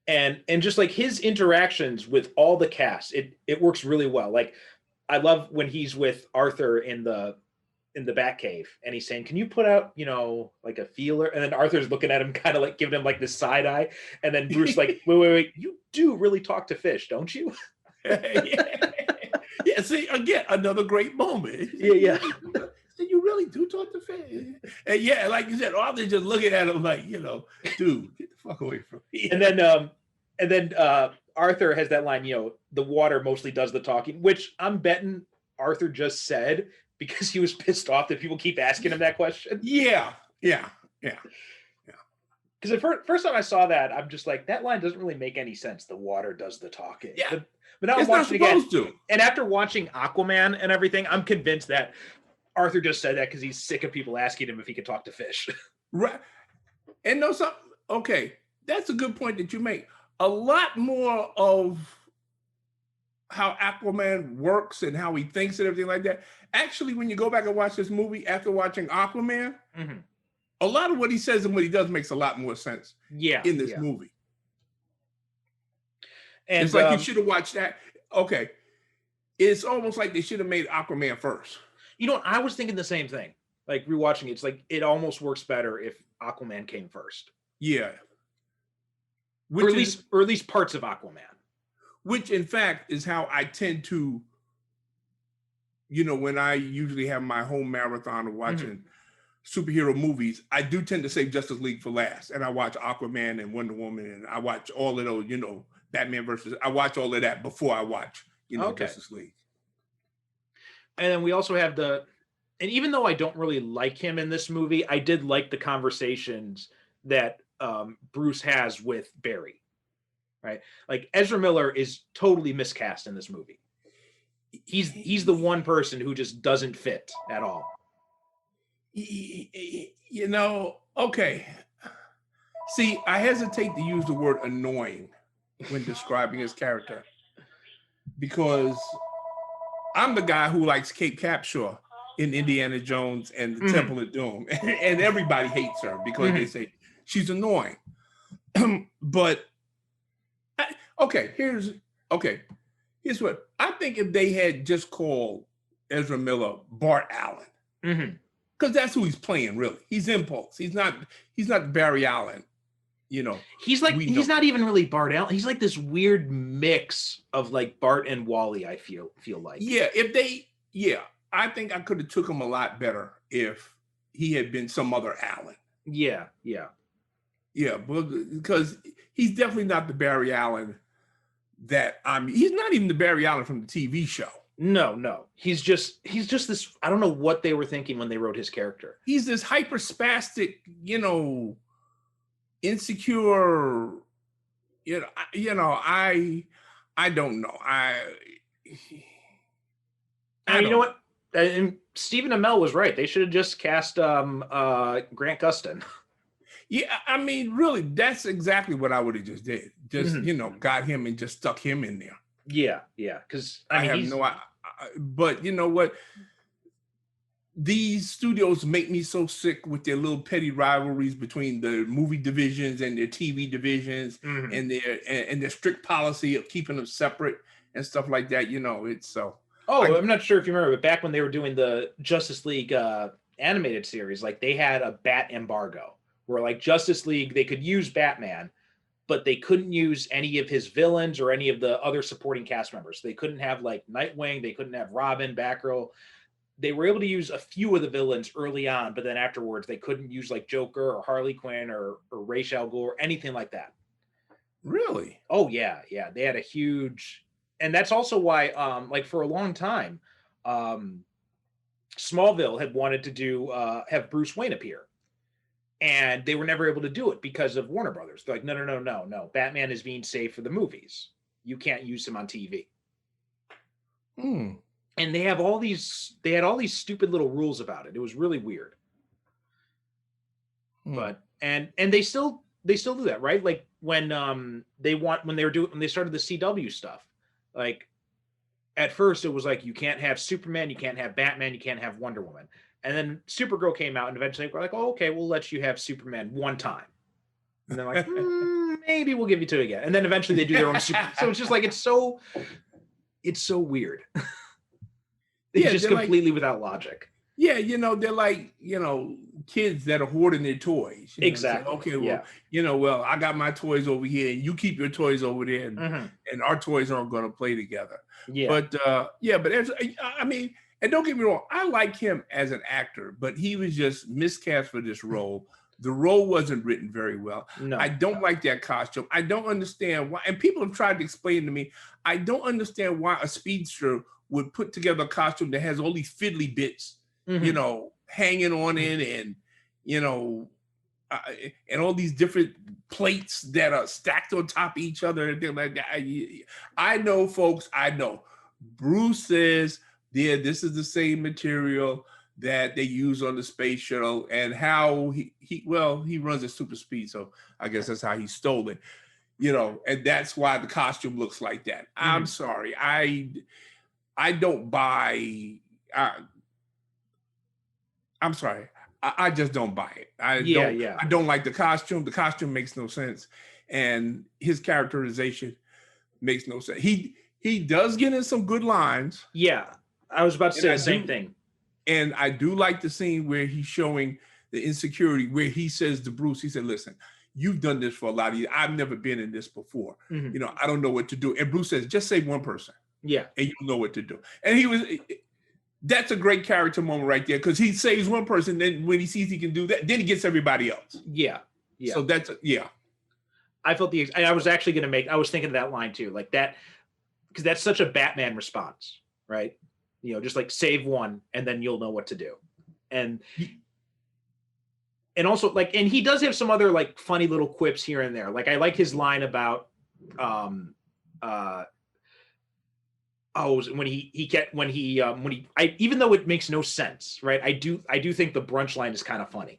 And just like his interactions with all the cast, it works really well. Like, I love when he's with Arthur in the Batcave and he's saying, "Can you put out, like a feeler?" And then Arthur's looking at him, kind of like giving him like this side eye. And then Bruce like, wait, you do really talk to fish, don't you? Yeah, see, again, another great moment. Yeah. You really do talk to fish. And yeah, like you said, Arthur's just looking at him like, dude, get the fuck away from me. And then Arthur has that line, the water mostly does the talking, which I'm betting Arthur just said because he was pissed off that people keep asking him that question. Yeah. Because the first time I saw that, I'm just like, that line doesn't really make any sense. The water does the talking. Yeah. But now it's I'm watching not again. supposed to. And after watching Aquaman and everything, I'm convinced that Arthur just said that because he's sick of people asking him if he could talk to fish. Right. And no, something. Okay, that's a good point that you make. A lot more of how Aquaman works and how he thinks and everything like that. Actually, when you go back and watch this movie after watching Aquaman, a lot of what he says and what he does makes a lot more sense. In this movie. And it's like you should have watched that. Okay. It's almost like they should have made Aquaman first. I was thinking the same thing. Like rewatching it, it's like it almost works better if Aquaman came first. Yeah. Or at least parts of Aquaman. Which in fact is how I tend to, when I usually have my home marathon of watching superhero movies, I do tend to save Justice League for last. And I watch Aquaman and Wonder Woman, and I watch all of those, Batman versus, I watch all of that before I watch, Justice League. And then we also have and even though I don't really like him in this movie, I did like the conversations that Bruce has with Barry, right? Like Ezra Miller is totally miscast in this movie. He's the one person who just doesn't fit at all. Okay. See, I hesitate to use the word annoying when describing his character, because I'm the guy who likes Kate Capshaw in Indiana Jones and the Temple of Doom, and everybody hates her because they say she's annoying. But here's what I think. If they had just called Ezra Miller Bart Allen, because that's who he's playing, really. He's Impulse. He's not Barry Allen. He's not even really Bart Allen. He's like this weird mix of like Bart and Wally, I feel like. I think I could have took him a lot better if he had been some other Allen. Yeah, because he's definitely not the Barry Allen he's not even the Barry Allen from the TV show. No. He's just this, I don't know what they were thinking when they wrote his character. He's this hyperspastic, insecure, I don't know. You know what? And Stephen Amell was right. They should have just cast Grant Gustin. Yeah, I mean, really, that's exactly what I would have just did. Just, got him and just stuck him in there. Yeah. Because I have but you know what? these studios make me so sick with their little petty rivalries between the movie divisions and their TV divisions, and their strict policy of keeping them separate and stuff like that. You know, it's so. Oh, I'm not sure if you remember, but back when they were doing the Justice League animated series, like they had a Bat embargo where like Justice League, they could use Batman, but they couldn't use any of his villains or any of the other supporting cast members. They couldn't have like Nightwing, they couldn't have Robin, Batgirl. They were able to use a few of the villains early on, but then afterwards they couldn't use like Joker or Harley Quinn or Ra's al Ghul or anything like that. Really? Oh yeah, yeah. They had a huge, and that's also why, like for a long time, Smallville had wanted to do have Bruce Wayne appear, and they were never able to do it because of Warner Brothers. They're like, no. Batman is being saved for the movies. You can't use him on TV. And they had all these stupid little rules about it. It was really weird. But and they still do that, right? Like when they started the CW stuff, like at first it was like you can't have Superman, you can't have Batman, you can't have Wonder Woman. And then Supergirl came out, and eventually we're like, oh, okay, we'll let you have Superman one time. And they're like, maybe we'll give you two again. And then eventually they do their own Superman. So it's just like it's so weird. It's just completely without logic. Yeah, you know, they're like, you know, kids that are hoarding their toys. Exactly. Okay, well, you know, well, I got my toys over here, and you keep your toys over there, and our toys aren't going to play together. Yeah. But I mean, and don't get me wrong, I like him as an actor, but he was just miscast for this role. The role wasn't written very well. No. I don't like that costume. I don't understand why, and people have tried to explain to me, I don't understand why a speedster would put together a costume that has all these fiddly bits, you know, hanging on it, and, you know, and all these different plates that are stacked on top of each other and things like that. I know, folks, I know. Bruce says, yeah, this is the same material that they use on the space shuttle, and how he runs at super speed, so I guess that's how he stole it, you know, and that's why the costume looks like that. I'm sorry, I don't buy. I'm sorry, I just don't buy it. I don't like the costume. The costume makes no sense, and his characterization makes no sense. He does get in some good lines. Yeah, I was about to say the same thing. And I do like the scene where he's showing the insecurity, where he says to Bruce, he said, listen, you've done this for a lot of years. I've never been in this before. You know, I don't know what to do. And Bruce says, just save one person. Yeah. And you'll know what to do. And that's a great character moment right there, because he saves one person. Then when he sees he can do that, then he gets everybody else. Yeah. Yeah. So that's, I felt I was actually going to I was thinking of that line too, like that, because that's such a Batman response, right? You know, just like save one and then you'll know what to do. And also like, and he does have some other like funny little quips here and there. Like I like his line about, even though it makes no sense, right? I do think the brunch line is kind of funny.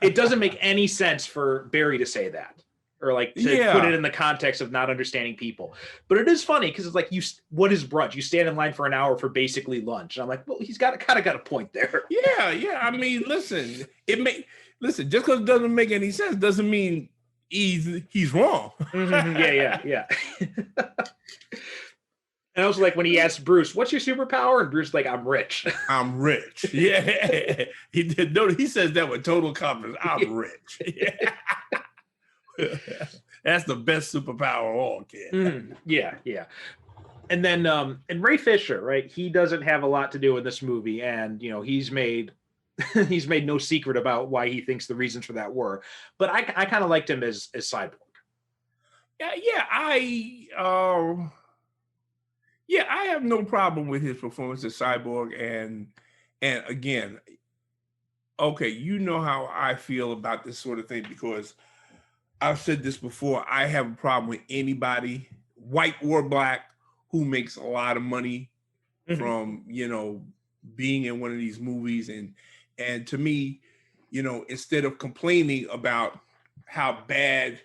It doesn't make any sense for Barry to say that, or like to put it in the context of not understanding people. But it is funny because it's like, what is brunch? You stand in line for an hour for basically lunch. And I'm like, well, he's kind of got a point there. Yeah. I mean, listen, just because it doesn't make any sense doesn't mean he's wrong. Yeah. And I was like, when he asked Bruce, what's your superpower? And Bruce's like, I'm rich. I'm rich. Yeah. He did. No, he says that with total confidence. I'm rich. Yeah. That's the best superpower of all, kid. Yeah. And then and Ray Fisher, right? He doesn't have a lot to do in this movie, and you know, he's made no secret about why he thinks the reasons for that were. But I kind of liked him as Cyborg. I have no problem with his performance as Cyborg, and again, okay, you know how I feel about this sort of thing, because I've said this before. I have a problem with anybody, white or black, who makes a lot of money from, you know, being in one of these movies. And to me, you know, instead of complaining about how bad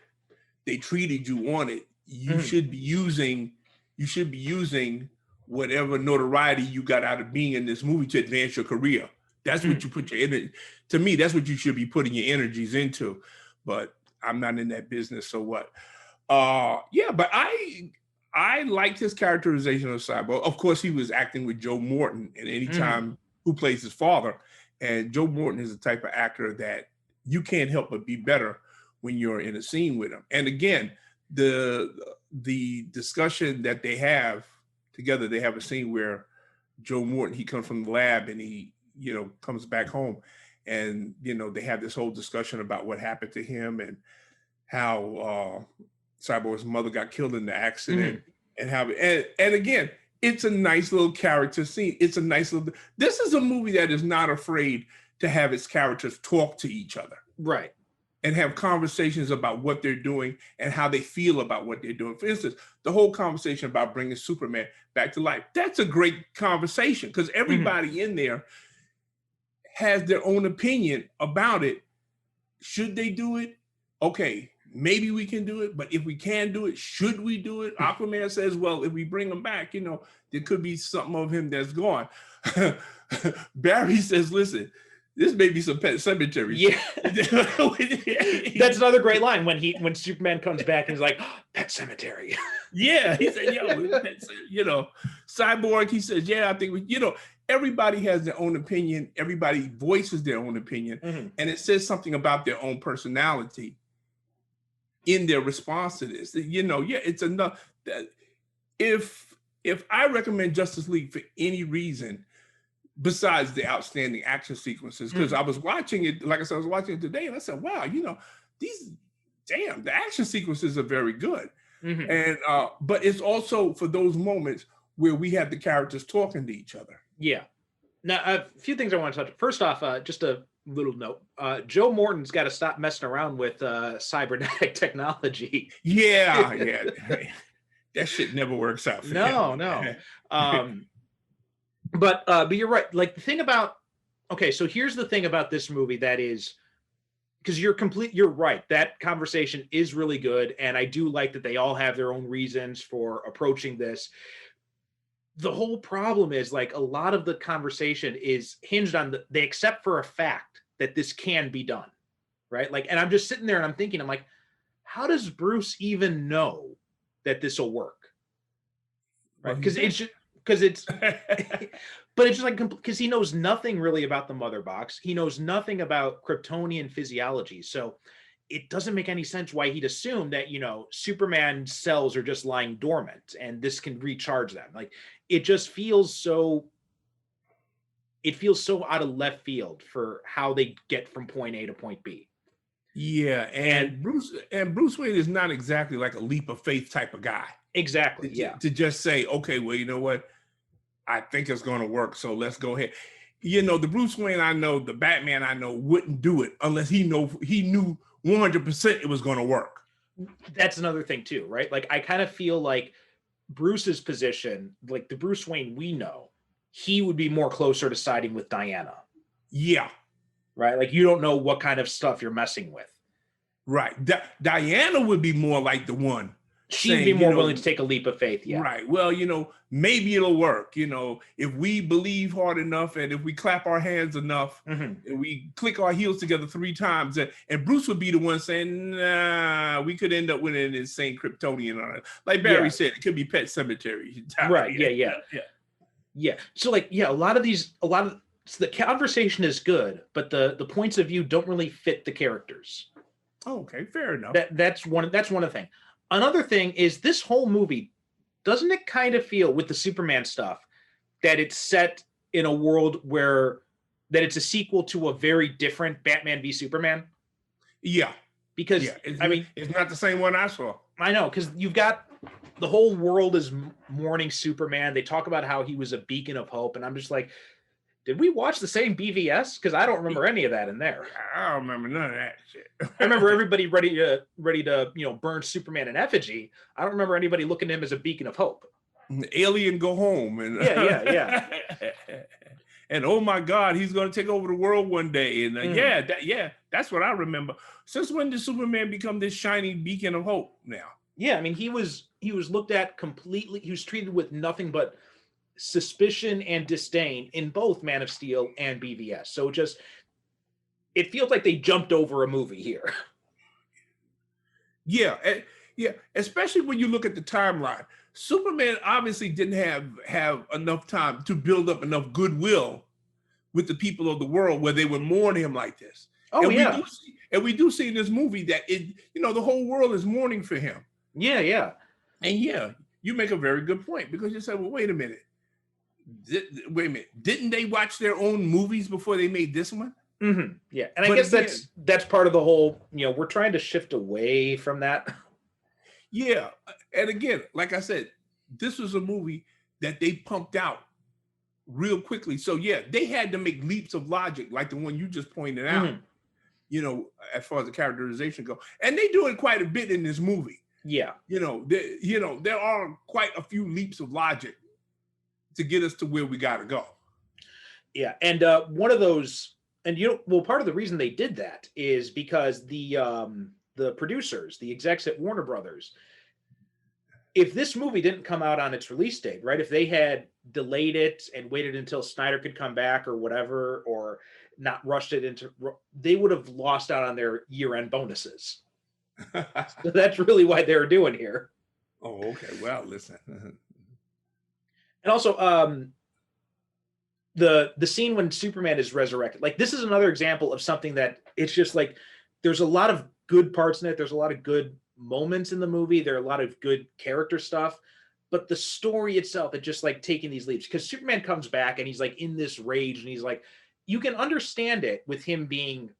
they treated you on it, you should be using whatever notoriety you got out of being in this movie to advance your career. That's what you put your energy. To me, that's what you should be putting your energies into. But I'm not in that business, so what? Yeah, but I liked his characterization of Cyborg. Of course, he was acting with Joe Morton, and anytime who plays his father, and Joe Morton is the type of actor that you can't help but be better when you're in a scene with him. And again, the discussion that they have together, they have a scene where Joe Morton, he comes from the lab and he, you know, comes back home, and, you know, they have this whole discussion about what happened to him and how Cyborg's mother got killed in the accident, and how, and again, it's a nice little character scene. It's a nice little, this is a movie that is not afraid to have its characters talk to each other. Right. And have conversations about what they're doing and how they feel about what they're doing. For instance, the whole conversation about bringing Superman back to life, that's a great conversation because everybody in there has their own opinion about it. Should they do it? Okay, maybe we can do it, but if we can do it, should we do it? Aquaman says, well, if we bring him back, you know, there could be something of him that's gone. Barry says, listen, this may be some Pet Cemetery. Yeah. That's another great line when Superman comes back and he's like, oh, Pet Cemetery. Yeah, he said, yo, you know, Cyborg, he says, yeah, I think you know, everybody has their own opinion. Everybody voices their own opinion. And it says something about their own personality in their response to this. You know, yeah, it's enough that if I recommend Justice League for any reason, besides the outstanding action sequences, because I was watching it, like I said, I was watching it today, and I said, wow, you know, the action sequences are very good. And but it's also for those moments where we have the characters talking to each other. Yeah. Now, a few things I want to touch. First off, just a little note. Joe Morton's got to stop messing around with cybernetic technology. Yeah, yeah. That shit never works out for him. No. But you're right. Like the thing about, okay, so here's the thing about this movie that is, because you're right. That conversation is really good. And I do like that they all have their own reasons for approaching this. The whole problem is like a lot of the conversation is hinged on they accept for a fact that this can be done. Right. Like, and I'm just sitting there and I'm thinking, I'm like, how does Bruce even know that this will work? Right. Because it's but it's just like, because he knows nothing really about the mother box. He knows nothing about Kryptonian physiology. So it doesn't make any sense why he'd assume that, you know, Superman cells are just lying dormant and this can recharge them. Like it just feels so, out of left field for how they get from point A to point B. Yeah. And Bruce Wayne is not exactly like a leap of faith type of guy. Exactly. To just say, okay, well, you know what? I think it's going to work. So let's go ahead. You know, the Bruce Wayne I know, the Batman I know wouldn't do it unless he knew 100% it was going to work. That's another thing too, right? Like I kind of feel like Bruce's position, like the Bruce Wayne we know, he would be more closer to siding with Diana. Yeah. Right? Like you don't know what kind of stuff you're messing with. Right. Diana would be more like the one. She'd be more willing to take a leap of faith. Yeah. Right. Well, you know, maybe it'll work. You know, if we believe hard enough and if we clap our hands enough and we click our heels together 3 times, and Bruce would be the one saying, nah, we could end up with an insane Kryptonian on it. Like Barry said, it could be Pet Cemetery. Right. Yeah. So like, a lot of so the conversation is good, but the points of view don't really fit the characters. Oh, okay. Fair enough. That's one of the things. Another thing is this whole movie, doesn't it kind of feel with the Superman stuff that it's set in a world that it's a sequel to a very different Batman v Superman? Yeah. Because, it's not the same one I saw. I know, because you've got the whole world is mourning Superman. They talk about how he was a beacon of hope. And I'm just like, did we watch the same BVS? Because I don't remember any of that in there. I don't remember none of that shit. I remember everybody ready to burn Superman in effigy. I don't remember anybody looking at him as a beacon of hope. Alien go home and yeah. And oh my God, he's going to take over the world one day. And that's what I remember. Since when did Superman become this shining beacon of hope now? Yeah, I mean he was looked at completely. He was treated with nothing but suspicion and disdain in both Man of Steel and BVS. So it feels like they jumped over a movie here. Yeah, yeah. Especially when you look at the timeline, Superman obviously didn't have enough time to build up enough goodwill with the people of the world where they would mourn him like this. Oh, and yeah. we do see in this movie that the whole world is mourning for him. Yeah, yeah. And yeah, you make a very good point, because you say, well, wait a minute. Didn't they watch their own movies before they made this one? Mm-hmm. Yeah, and I guess that's part of the whole, we're trying to shift away from that. Yeah, and again, like I said, this was a movie that they pumped out real quickly. So yeah, they had to make leaps of logic, like the one you just pointed out, as far as the characterization go. And they do it quite a bit in this movie. Yeah. There are quite a few leaps of logic to get us to where we got to go. Yeah, and one of those, and part of the reason they did that is because the producers, the execs at Warner Brothers, if this movie didn't come out on its release date, right? If they had delayed it and waited until Snyder could come back or whatever, or not rushed it into, they would have lost out on their year-end bonuses. So that's really why they're doing here. Oh, okay. Well, listen. And also, the scene when Superman is resurrected, like, this is another example of something that it's just like, there's a lot of good parts in it. There's a lot of good moments in the movie. There are a lot of good character stuff, but the story itself, it just like taking these leaps, because Superman comes back and he's like in this rage, and he's like, you can understand it with him being,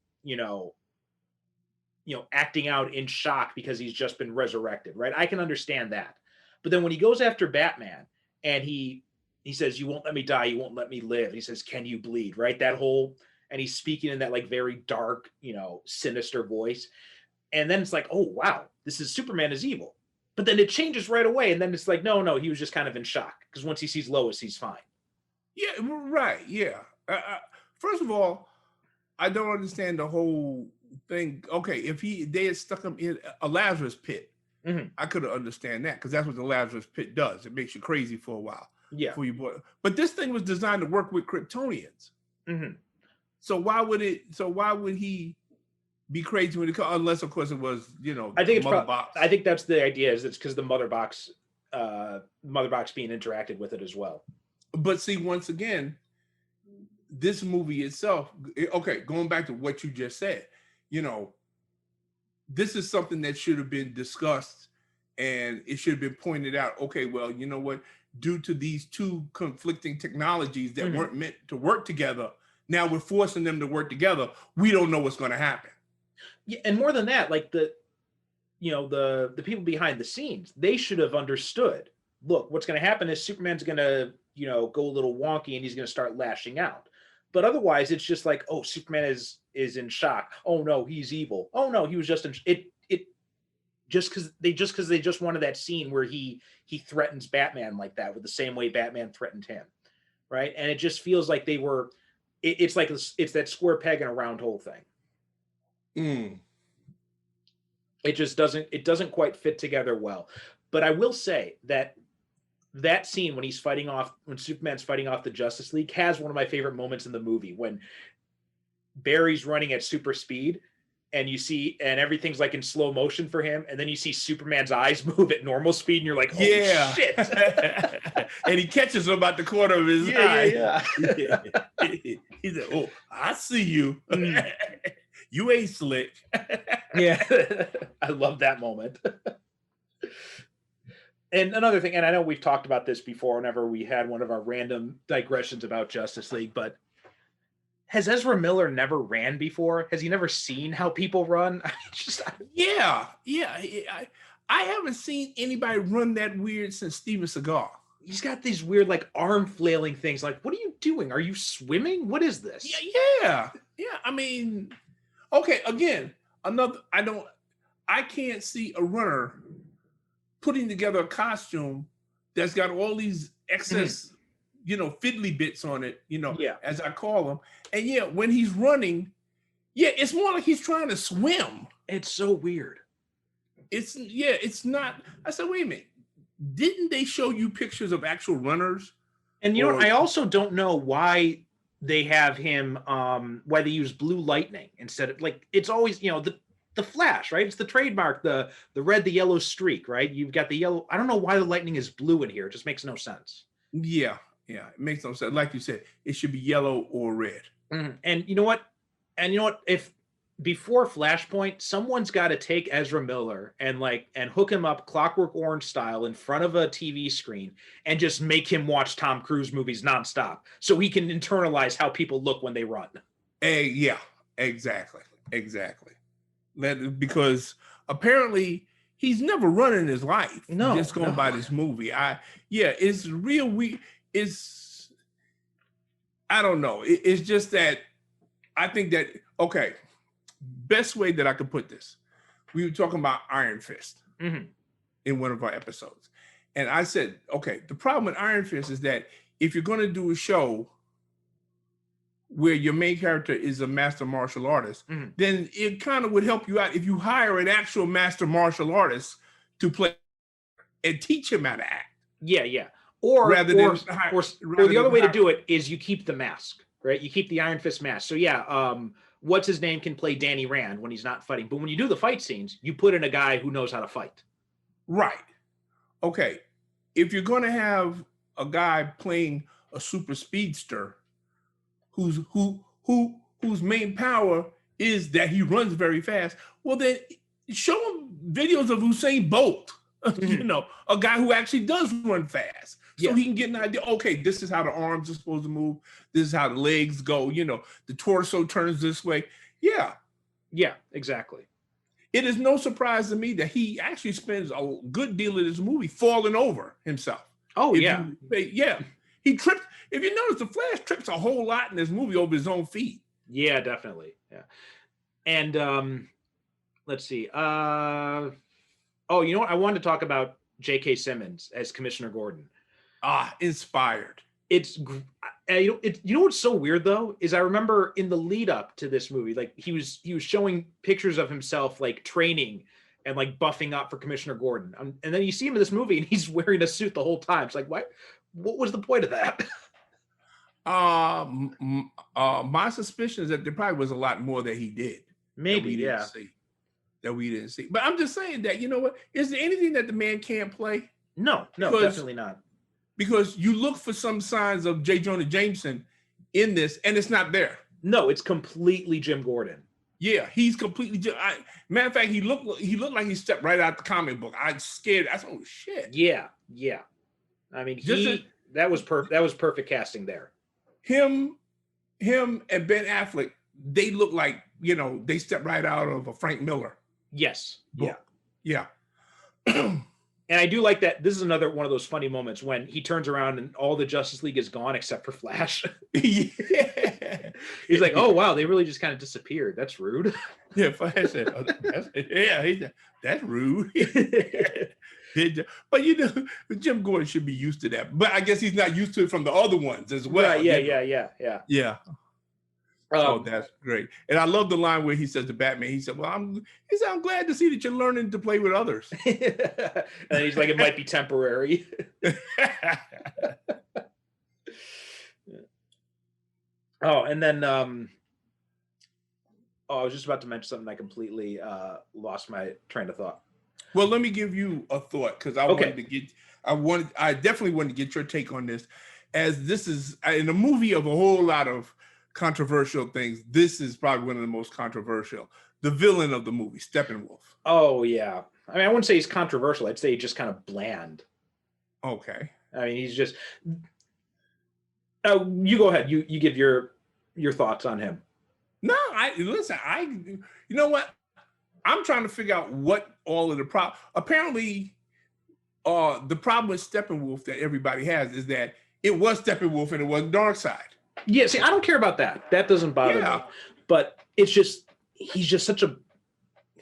acting out in shock because he's just been resurrected, right? I can understand that. But then when he goes after Batman and he says, you won't let me die, you won't let me live. And he says, can you bleed? Right? That whole, and he's speaking in that like very dark, sinister voice. And then it's like, oh, wow, this is Superman is evil. But then it changes right away. And then it's like, no, he was just kind of in shock, because once he sees Lois, he's fine. Yeah, right. Yeah. First of all, I don't understand the whole thing. Okay, if they had stuck him in a Lazarus pit, I could understand that, because that's what the Lazarus pit does. It makes you crazy for a while. Yeah. Before you bought it. But this thing was designed to work with Kryptonians. Mm-hmm. So why would he be crazy when it comes? Unless, of course, it was, I think box. I think that's the idea, is it's because the mother box being interacted with it as well. But see, once again, this movie itself, okay, going back to what you just said, this is something that should have been discussed, and it should have been pointed out. Okay, well, you know what? Due to these two conflicting technologies that weren't meant to work together, now we're forcing them to work together. We don't know what's going to happen. Yeah, and more than that, like the people behind the scenes, they should have understood. Look, what's going to happen is Superman's going to, go a little wonky, and he's going to start lashing out. But otherwise, it's just like, oh, Superman is in shock. Oh no, he's evil. Oh no, he was just in it. Just because they just wanted that scene where he threatens Batman like that, with the same way Batman threatened him, right? And it just feels like they were. It's like it's that square peg in a round hole thing. It just doesn't quite fit together well. But I will say that scene when Superman's fighting off the Justice League has one of my favorite moments in the movie, when Barry's running at super speed, and everything's like in slow motion for him, and then you see Superman's eyes move at normal speed, and you're like, oh, yeah, shit. And he catches him at the corner of his eye. Yeah. He's like, oh, I see you. You ain't slick. Yeah. I love that moment. And another thing, and I know we've talked about this before whenever we had one of our random digressions about Justice League, but has Ezra Miller never ran before? Has he never seen how people run? Yeah. I haven't seen anybody run that weird since Steven Seagal. He's got these weird, like, arm flailing things. Like, what are you doing? Are you swimming? What is this? Yeah. I mean, okay, again, I can't see a runner putting together a costume that's got all these excess, fiddly bits on it, as I call them. And when he's running, it's more like he's trying to swim. It's so weird. It's not. I said, wait a minute. Didn't they show you pictures of actual runners And you know Or- what? I also don't know why they have him, why they use blue lightning instead of, like, it's always, you know, the Flash, right? It's the trademark, the red, the yellow streak, right? You've got the yellow. I don't know why the lightning is blue in here. It just makes no sense. Yeah, it makes no sense. Like you said, it should be yellow or red. And you know what? If before Flashpoint, someone's got to take Ezra Miller and hook him up Clockwork Orange style in front of a TV screen and just make him watch Tom Cruise movies nonstop so he can internalize how people look when they run. Yeah, exactly. Because apparently he's never run in his life. No, just going by this movie. It's real weird. I don't know. It's just that I think that, okay, best way that I could put this, we were talking about Iron Fist in one of our episodes. And I said, okay, the problem with Iron Fist is that if you're going to do a show where your main character is a master martial artist, then it kind of would help you out if you hire an actual master martial artist to play and teach him how to act. Yeah. Or the other way to do it is you keep the mask, right? You keep the Iron Fist mask. So yeah, what's his name can play Danny Rand when he's not fighting. But when you do the fight scenes, you put in a guy who knows how to fight. Right. Okay. If you're going to have a guy playing a super speedster whose main power is that he runs very fast, well then show him videos of Usain Bolt, you know, a guy who actually does run fast. So he can get an idea, okay, this is how the arms are supposed to move. This is how the legs go, you know, the torso turns this way. Yeah, exactly. It is no surprise to me that he actually spends a good deal of this movie falling over himself. Oh, He tripped. If you notice, the Flash trips a whole lot in this movie over his own feet. Yeah, definitely. Yeah. And let's see. Oh, you know what? I wanted to talk about J.K. Simmons as Commissioner Gordon. Inspired. You know what's so weird though is I remember in the lead up to this movie, like he was showing pictures of himself like training and like buffing up for Commissioner Gordon, and then you see him in this movie and he's wearing a suit the whole time. It's like, what was the point of that? My suspicion is that there probably was a lot more that he did. Maybe, that we didn't see. But I'm just saying that, you know what? Is there anything that the man can't play? No, definitely not. Because you look for some signs of J. Jonah Jameson in this, and it's not there. No, it's completely Jim Gordon. Yeah, he's completely. Matter of fact, he looked like he stepped right out the comic book. I was scared. I said, "Oh shit!" Yeah. I mean, that was perfect casting there. Him, and Ben Affleck, they look like, you know, they stepped right out of a Frank Miller. Yes. Book. Yeah. And I do like that. This is another one of those funny moments when he turns around and all the Justice League is gone except for Flash. Yeah. He's like, oh, wow, they really just kind of disappeared. That's rude. Yeah, Flash said, that's rude. But, you know, Jim Gordon should be used to that. But I guess he's not used to it from the other ones as well. Right, yeah. Oh, that's great. And I love the line where he says to Batman, he said, I'm glad to see that you're learning to play with others. And he's like, it might be temporary. Oh, and then I was just about to mention something. I completely lost my train of thought. Well, let me give you a thought, because I definitely wanted to get your take on this, as this is in a movie of a whole lot of controversial things. This is probably one of the most controversial. The villain of the movie, Steppenwolf. Oh yeah. I mean, I wouldn't say he's controversial. I'd say he's just kind of bland. Okay. I mean, he's just. You go ahead. You give your thoughts on him. No, you know what? I'm trying to figure out what all of the problem. Apparently, the problem with Steppenwolf that everybody has is that it was Steppenwolf and it wasn't Darkseid. Yeah, see, I don't care about that. That doesn't bother me. But it's just, he's just such a,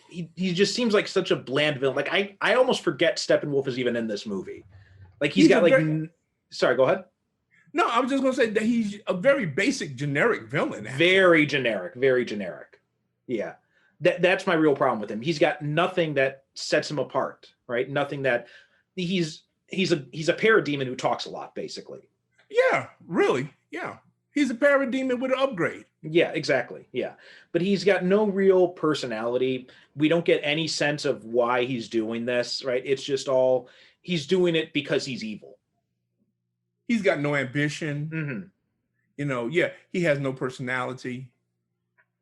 he just seems like such a bland villain. Like, I almost forget Steppenwolf is even in this movie. Like, he's got like, sorry, go ahead. No, I was just going to say that he's a very basic, generic villain. Actually. Very generic. Yeah. That's my real problem with him. He's got nothing that sets him apart, right? Nothing that, he's a parademon who talks a lot, basically. Yeah, really. Yeah. He's a parademon with an upgrade. Yeah, exactly. Yeah. But he's got no real personality. We don't get any sense of why he's doing this, right? It's just all he's doing it because he's evil. He's got no ambition. Mm-hmm. You know, yeah, he has no personality.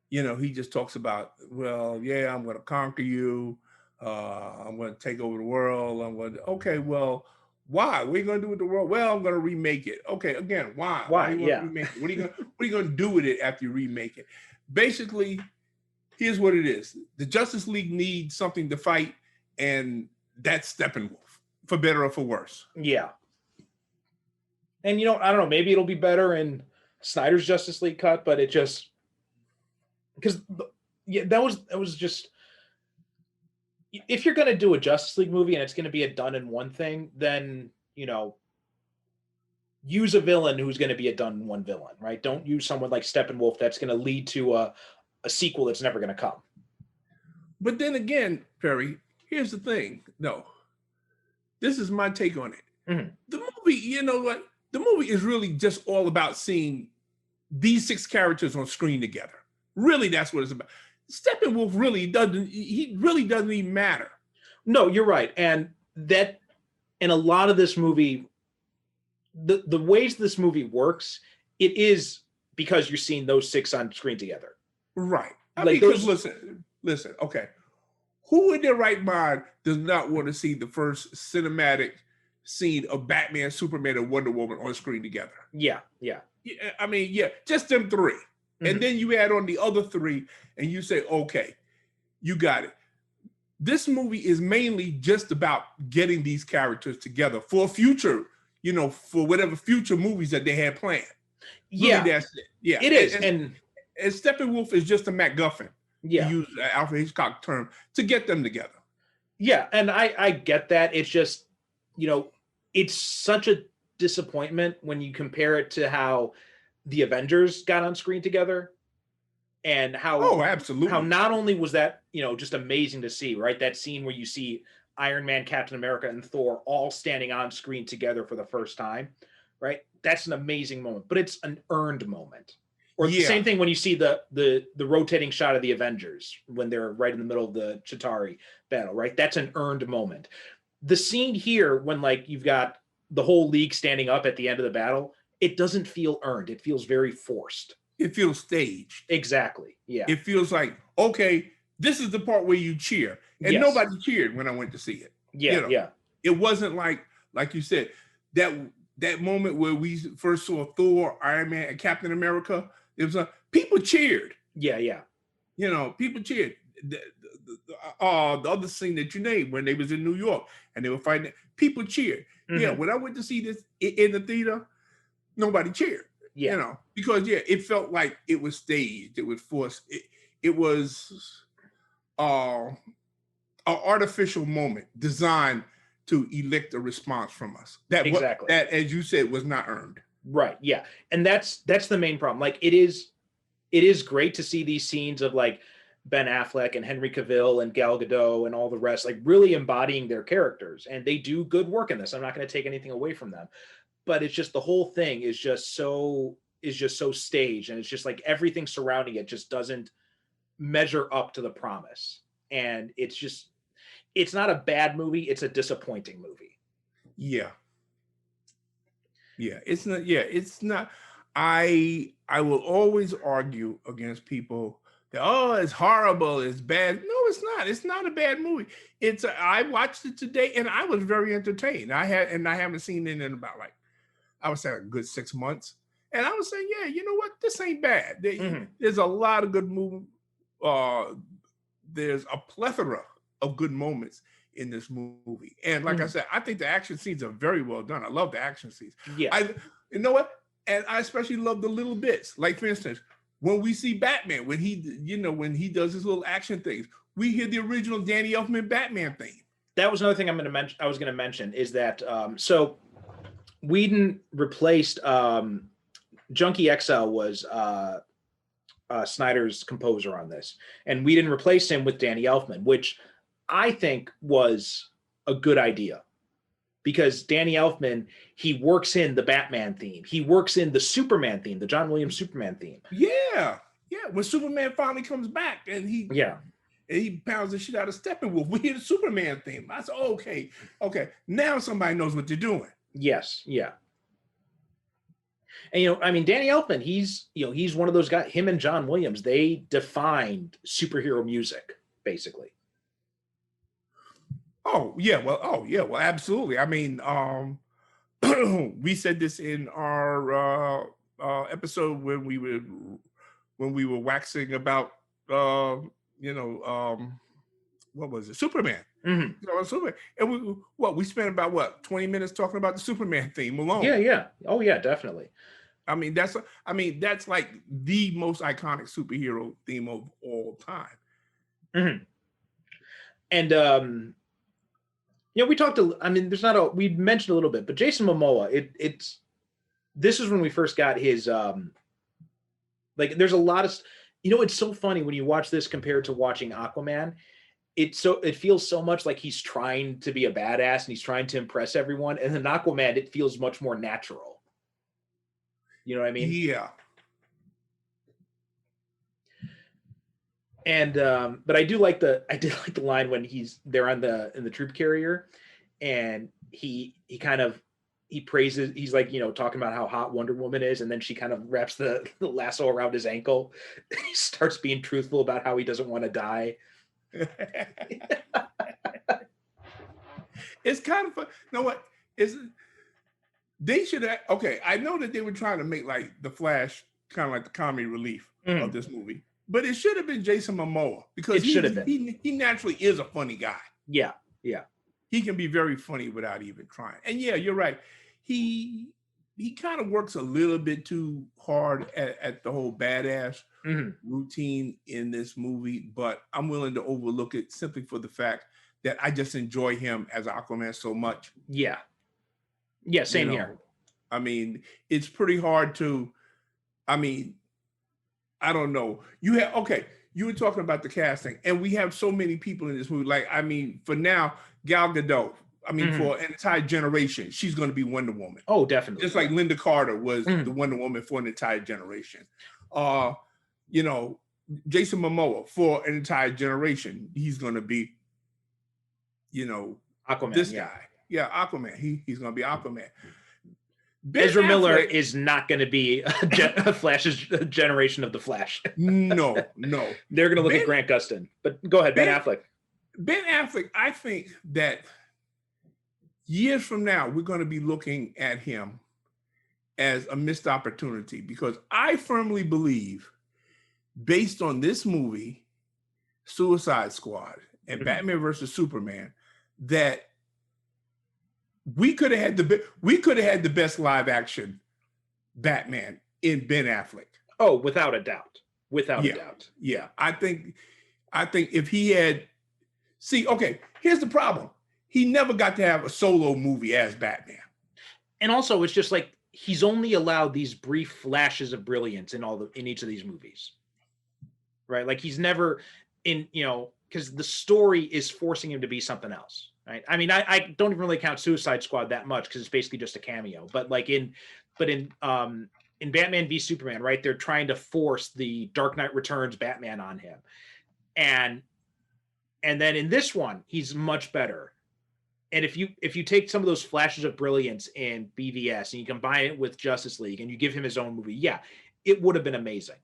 You know, he just talks about, well, yeah, I'm going to conquer you. I'm going to take over the world. Okay, well, why? What are you going to do with the world? Well, I'm going to remake it. Okay, again, why? Why? Are you going to remake it? What are you going to do with it after you remake it? Basically, here's what it is. The Justice League needs something to fight, and that's Steppenwolf, for better or for worse. Yeah. And, I don't know, maybe it'll be better in Snyder's Justice League cut, but it just, because that was just, if you're going to do a Justice League movie and it's going to be a done in one thing, then, use a villain who's going to be a done in one villain, right? Don't use someone like Steppenwolf that's going to lead to a sequel that's never going to come. But then again, Perry, here's the thing. No, this is my take on it. Mm-hmm. The movie, you know what? The movie is really just all about seeing these 6 characters on screen together. Really, that's what it's about. Steppenwolf really doesn't even matter. No, you're right. And that, in a lot of this movie, the ways this movie works, it is because you're seeing those 6 on screen together. Right. Because listen, okay. Who in their right mind does not want to see the first cinematic scene of Batman, Superman, and Wonder Woman on screen together? Yeah. I mean, yeah, just them 3. Mm-hmm. And then you add on the other 3 and you say, okay, you got it. This movie is mainly just about getting these characters together for future, for whatever future movies that they had planned. Yeah. Really, that's it. Yeah. It is. And Steppenwolf is just a MacGuffin, yeah, to use Alfred Hitchcock term, to get them together. Yeah. And I get that. It's just, it's such a disappointment when you compare it to how the Avengers got on screen together, and how absolutely, how not only was that just amazing to see, right, that scene where you see Iron Man, Captain America, and Thor all standing on screen together for the first time, right? That's an amazing moment, but it's an earned moment. Or the same thing when you see the rotating shot of the Avengers when they're right in the middle of the Chitauri battle, right? That's an earned moment. The scene here when you've got the whole league standing up at the end of the battle, it doesn't feel earned. It feels very forced. It feels staged. Exactly. Yeah. It feels like, okay, this is the part where you cheer. And nobody cheered when I went to see it. Yeah. Yeah. It wasn't like you said, that moment where we first saw Thor, Iron Man, and Captain America. It was people cheered. Yeah. Yeah. People cheered. The other scene that you named when they was in New York and they were fighting, people cheered. Mm-hmm. Yeah. When I went to see this in the theater, nobody cheered. Yeah. Because it felt like it was staged. It was forced. It was an artificial moment designed to elicit a response from us. That, as you said, was not earned. Right. Yeah. And that's the main problem. It is great to see these scenes of Ben Affleck and Henry Cavill and Gal Gadot and all the rest, really embodying their characters. And they do good work in this. I'm not going to take anything away from them. But it's just the whole thing is just so staged, and it's just everything surrounding it just doesn't measure up to the promise. And it's not a bad movie, it's a disappointing movie. Yeah. It's not. I will always argue against people that, it's horrible, it's bad. No, it's not. It's not a bad movie. I watched it today and I was very entertained. I haven't seen it in about I would say a good 6 months. And I was saying, yeah, you know what? This ain't bad. There's a lot of good movies. There's a plethora of good moments in this movie. And like I said, I think the action scenes are very well done. I love the action scenes. Yeah. You know what? And I especially love the little bits. Like, for instance, when we see Batman, when he does his little action things, we hear the original Danny Elfman Batman theme. That was another thing I was going to mention is that, so Whedon replaced Junkie XL was Snyder's composer on this, and Whedon replaced him with Danny Elfman, which I think was a good idea because Danny Elfman, he works in the Batman theme. He works in the Superman theme, the John Williams Superman theme. Yeah. When Superman finally comes back and he pounds the shit out of Steppenwolf, we hear the Superman theme. I said, oh, okay. Now somebody knows what they're doing. Yes, yeah. And I mean, Danny Elfman, he's one of those guys. Him and John Williams, they defined superhero music, basically. Well, absolutely. I mean, we said this in our episode when we were waxing about what was it? Superman. Mm-hmm. Superman. And we spent about 20 minutes talking about the Superman theme alone. Yeah. Oh yeah, definitely. I mean, that's like the most iconic superhero theme of all time. Mm-hmm. And we talked we mentioned a little bit, but Jason Momoa, this is when we first got his there's a lot of it's so funny when you watch this compared to watching Aquaman. It feels so much like he's trying to be a badass and he's trying to impress everyone, and in Aquaman it feels much more natural. You know what I mean? Yeah. And but I did like the line when they're in the troop carrier, and he praises, he's like, talking about how hot Wonder Woman is, and then she kind of wraps the lasso around his ankle. He starts being truthful about how he doesn't want to die. It's kind of fun. You know what? They should have, I know that they were trying to make like the Flash kind of like the comedy relief of this movie, but it should have been Jason Momoa, because he naturally is a funny guy. Yeah. He can be very funny without even trying. And yeah, you're right. He kind of works a little bit too hard at the whole badass routine in this movie, but I'm willing to overlook it simply for the fact that I just enjoy him as Aquaman so much. Yeah, same here. I mean, it's pretty hard to, I don't know. You were talking about the casting, and we have so many people in this movie. Like, I mean, for now, Gal Gadot, for an entire generation, she's going to be Wonder Woman. Oh, definitely. Just like Linda Carter was the Wonder Woman for an entire generation. Jason Momoa, for an entire generation, he's going to be, Aquaman, this guy. Yeah, Aquaman. He's going to be Aquaman. Ezra Miller is not going to be a Flash's generation of the Flash. No. They're going to look at Grant Gustin. But go ahead, Ben Affleck. Ben Affleck, I think that years from now, we're going to be looking at him as a missed opportunity, because I firmly believe, based on this movie, Suicide Squad, and Batman versus Superman, that we could have had the best live action Batman in Ben Affleck. Oh, without a doubt. Without a doubt. Yeah. I think if he had, here's the problem. He never got to have a solo movie as Batman. And also, it's just like, he's only allowed these brief flashes of brilliance in each of these movies. Right? Like, he's never because the story is forcing him to be something else. Right? I mean, I don't even really count Suicide Squad that much, because it's basically just a cameo. But like in Batman v Superman, right? They're trying to force the Dark Knight Returns Batman on him, and then in this one, he's much better. And if you take some of those flashes of brilliance in BVS and you combine it with Justice League and you give him his own movie, it would have been amazing.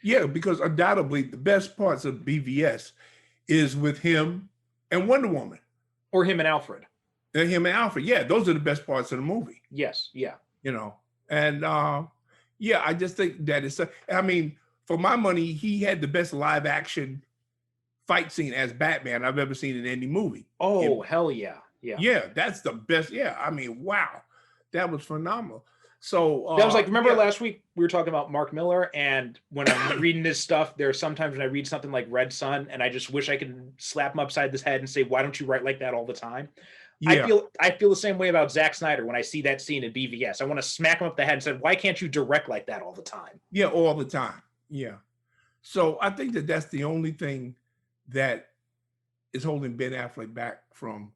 Yeah, because undoubtedly the best parts of BVS is with him and Wonder Woman. Or him and Alfred. Yeah, those are the best parts of the movie. Yes, yeah. And I just think that it's, for my money, he had the best live action fight scene as Batman I've ever seen in any movie. Oh, hell yeah. Yeah. Yeah, that's the best. Yeah, wow. That was phenomenal. So that was like, remember last week we were talking about Mark Miller, and when I'm reading his stuff, there are sometimes when I read something like Red Sun and I just wish I could slap him upside his head and say, why don't you write like that all the time? Yeah. I feel the same way about Zack Snyder when I see that scene in BVS. I want to smack him up the head and say, why can't you direct like that all the time? Yeah, all the time. Yeah. So I think that's the only thing that is holding Ben Affleck back from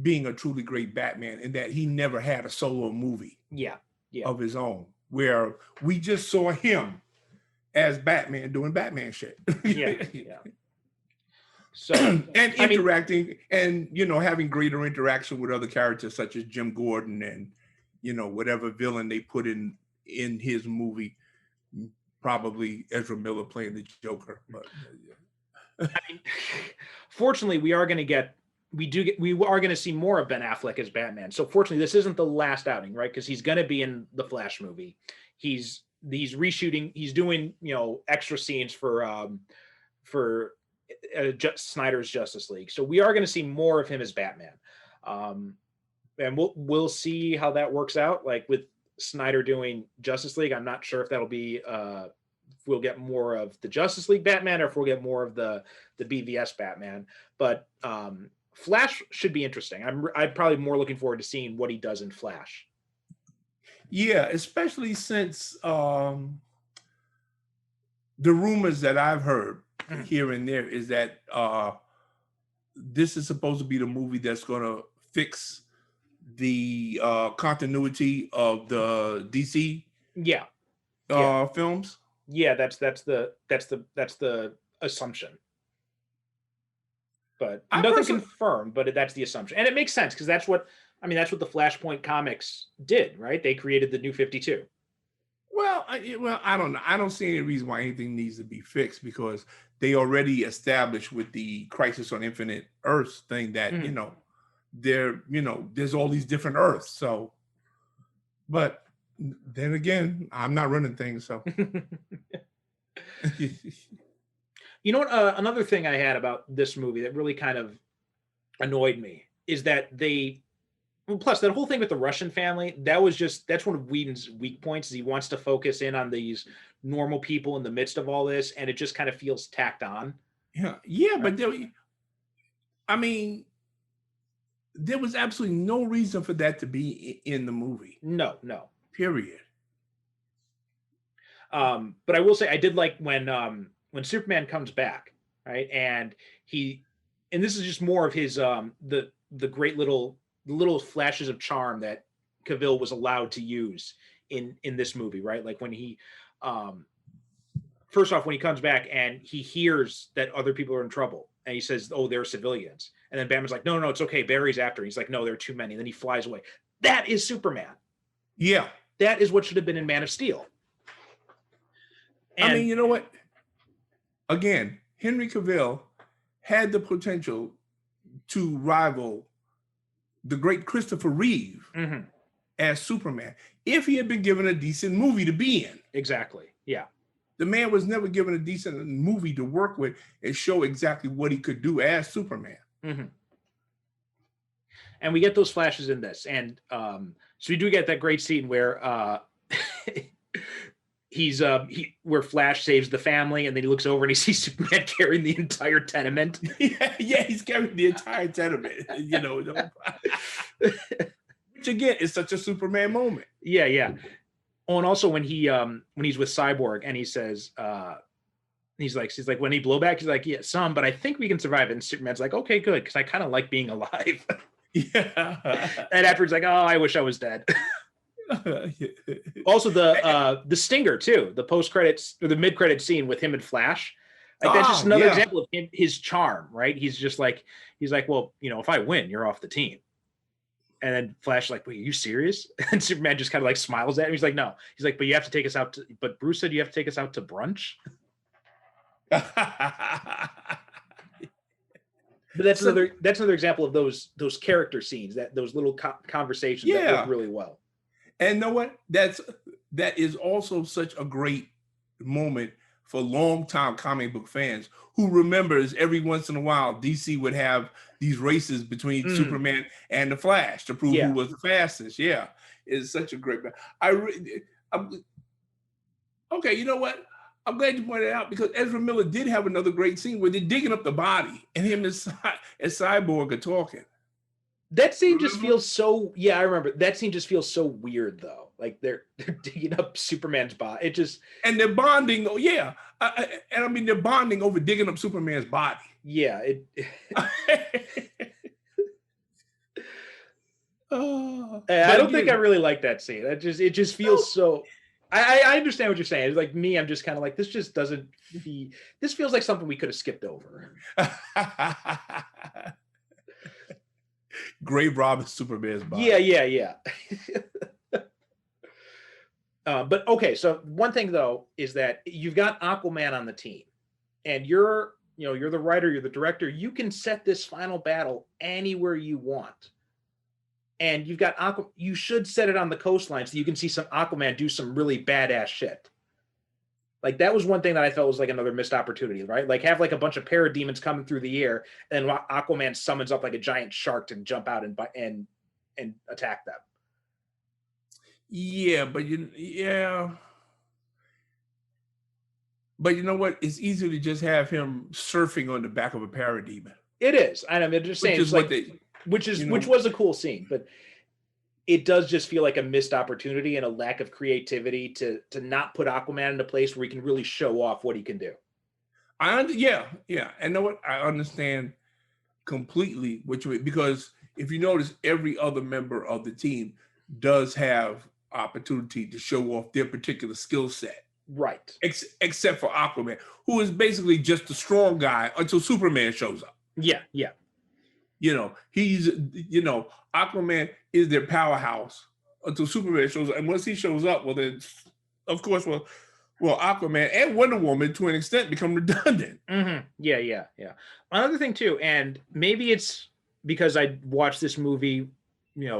being a truly great Batman, in that he never had a solo movie Yeah. of his own, where we just saw him as Batman doing Batman shit. Yeah. So and interacting and having greater interaction with other characters such as Jim Gordon and whatever villain they put in his movie, probably Ezra Miller playing the Joker. But fortunately, we are going to see more of Ben Affleck as Batman. So fortunately, this isn't the last outing, right? Because he's going to be in the Flash movie. He's reshooting. He's doing extra scenes for Snyder's Justice League. So we are going to see more of him as Batman, and we'll see how that works out. Like with Snyder doing Justice League, I'm not sure if that'll be if we'll get more of the Justice League Batman or if we'll get more of the BVS Batman. But Flash should be interesting. I'm probably more looking forward to seeing what he does in Flash. Yeah, especially since the rumors that I've heard here and there is that this is supposed to be the movie that's going to fix the continuity of the DC films. Yeah, that's the assumption. But nothing confirmed, but that's the assumption. And it makes sense because that's what the Flashpoint comics did, right? They created the New 52. Well, I don't know. I don't see any reason why anything needs to be fixed, because they already established with the Crisis on Infinite Earths thing that, there's all these different Earths. So, but then again, I'm not running things. So, you know what? Another thing I had about this movie that really kind of annoyed me is that plus that whole thing with the Russian family, that's one of Whedon's weak points, is he wants to focus in on these normal people in the midst of all this, and it just kind of feels tacked on. Yeah, but there was absolutely no reason for that to be in the movie. No. Period. But I will say I did like when Superman comes back, right? And this is just more of his the great little flashes of charm that Cavill was allowed to use in this movie, right? Like when he first off, when he comes back and he hears that other people are in trouble, and he says, "Oh, they're civilians," and then Batman's like, "No, it's okay. Barry's after." He's like, "No, there are too many." And then he flies away. That is Superman. Yeah, that is what should have been in Man of Steel. And, you know what? Again, Henry Cavill had the potential to rival the great Christopher Reeve as Superman if he had been given a decent movie to be in. Exactly. Yeah. The man was never given a decent movie to work with and show exactly what he could do as Superman. And we get those flashes in this. And so we do get that great scene where where Flash saves the family, and then he looks over and he sees Superman carrying the entire tenement. Yeah, he's carrying the entire tenement. Which again is such a Superman moment. Yeah. Oh, and also when he's with Cyborg and he says, he's like, when he blow back, he's like, yeah, some, but I think we can survive it. And Superman's like, okay, good, because I kind of like being alive. Yeah. And afterwards, like, oh, I wish I was dead. Also, the stinger too, the post credits or the mid credit scene with him and Flash, like that's just another example of his charm, right? He's like, well, if I win, you're off the team. And then Flash is like, wait, are you serious? And Superman just kind of like smiles at him. He's like, no. He's like, but you have to take us out but Bruce said you have to take us out to brunch. But that's another example of those character scenes, those little conversations that work really well. And you know what? That is also such a great moment for longtime comic book fans who remembers every once in a while DC would have these races between Superman and the Flash to prove who was the fastest. Yeah, it's such a great. Okay, you know what? I'm glad you pointed it out, because Ezra Miller did have another great scene where they're digging up the body and him and Cyborg are talking. That scene just feels so. Yeah, I remember. That scene just feels so weird, though. Like they're digging up Superman's body. And they're bonding. Oh yeah, and they're bonding over digging up Superman's body. Yeah. I don't think I really like that scene. It just feels so. I understand what you're saying. It's like me, I'm just kind of like, this just doesn't. This feels like something we could have skipped over. Grave robbing Superman's body. Yeah. But okay, so one thing though is that you've got Aquaman on the team, and you're the writer, you're the director. You can set this final battle anywhere you want. And you've got you should set it on the coastline so you can see some Aquaman do some really badass shit. Like that was one thing that I felt was like another missed opportunity, right? Like have like a bunch of parademons coming through the air, and Aquaman summons up like a giant shark to jump out and attack them. Yeah, but you know what? It's easier to just have him surfing on the back of a parademon. It is. And I'm just saying, which was a cool scene, but it does just feel like a missed opportunity and a lack of creativity to not put Aquaman in a place where he can really show off what he can do. Yeah. And know what? I understand completely what you mean, because if you notice, every other member of the team does have opportunity to show off their particular skill set. Right. Except for Aquaman, who is basically just a strong guy until Superman shows up. Yeah. He's, Aquaman is their powerhouse until Superman shows up. And once he shows up, well, then, of course, Aquaman and Wonder Woman, to an extent, become redundant. Mm-hmm. Yeah. Another thing, too, and maybe it's because I watched this movie,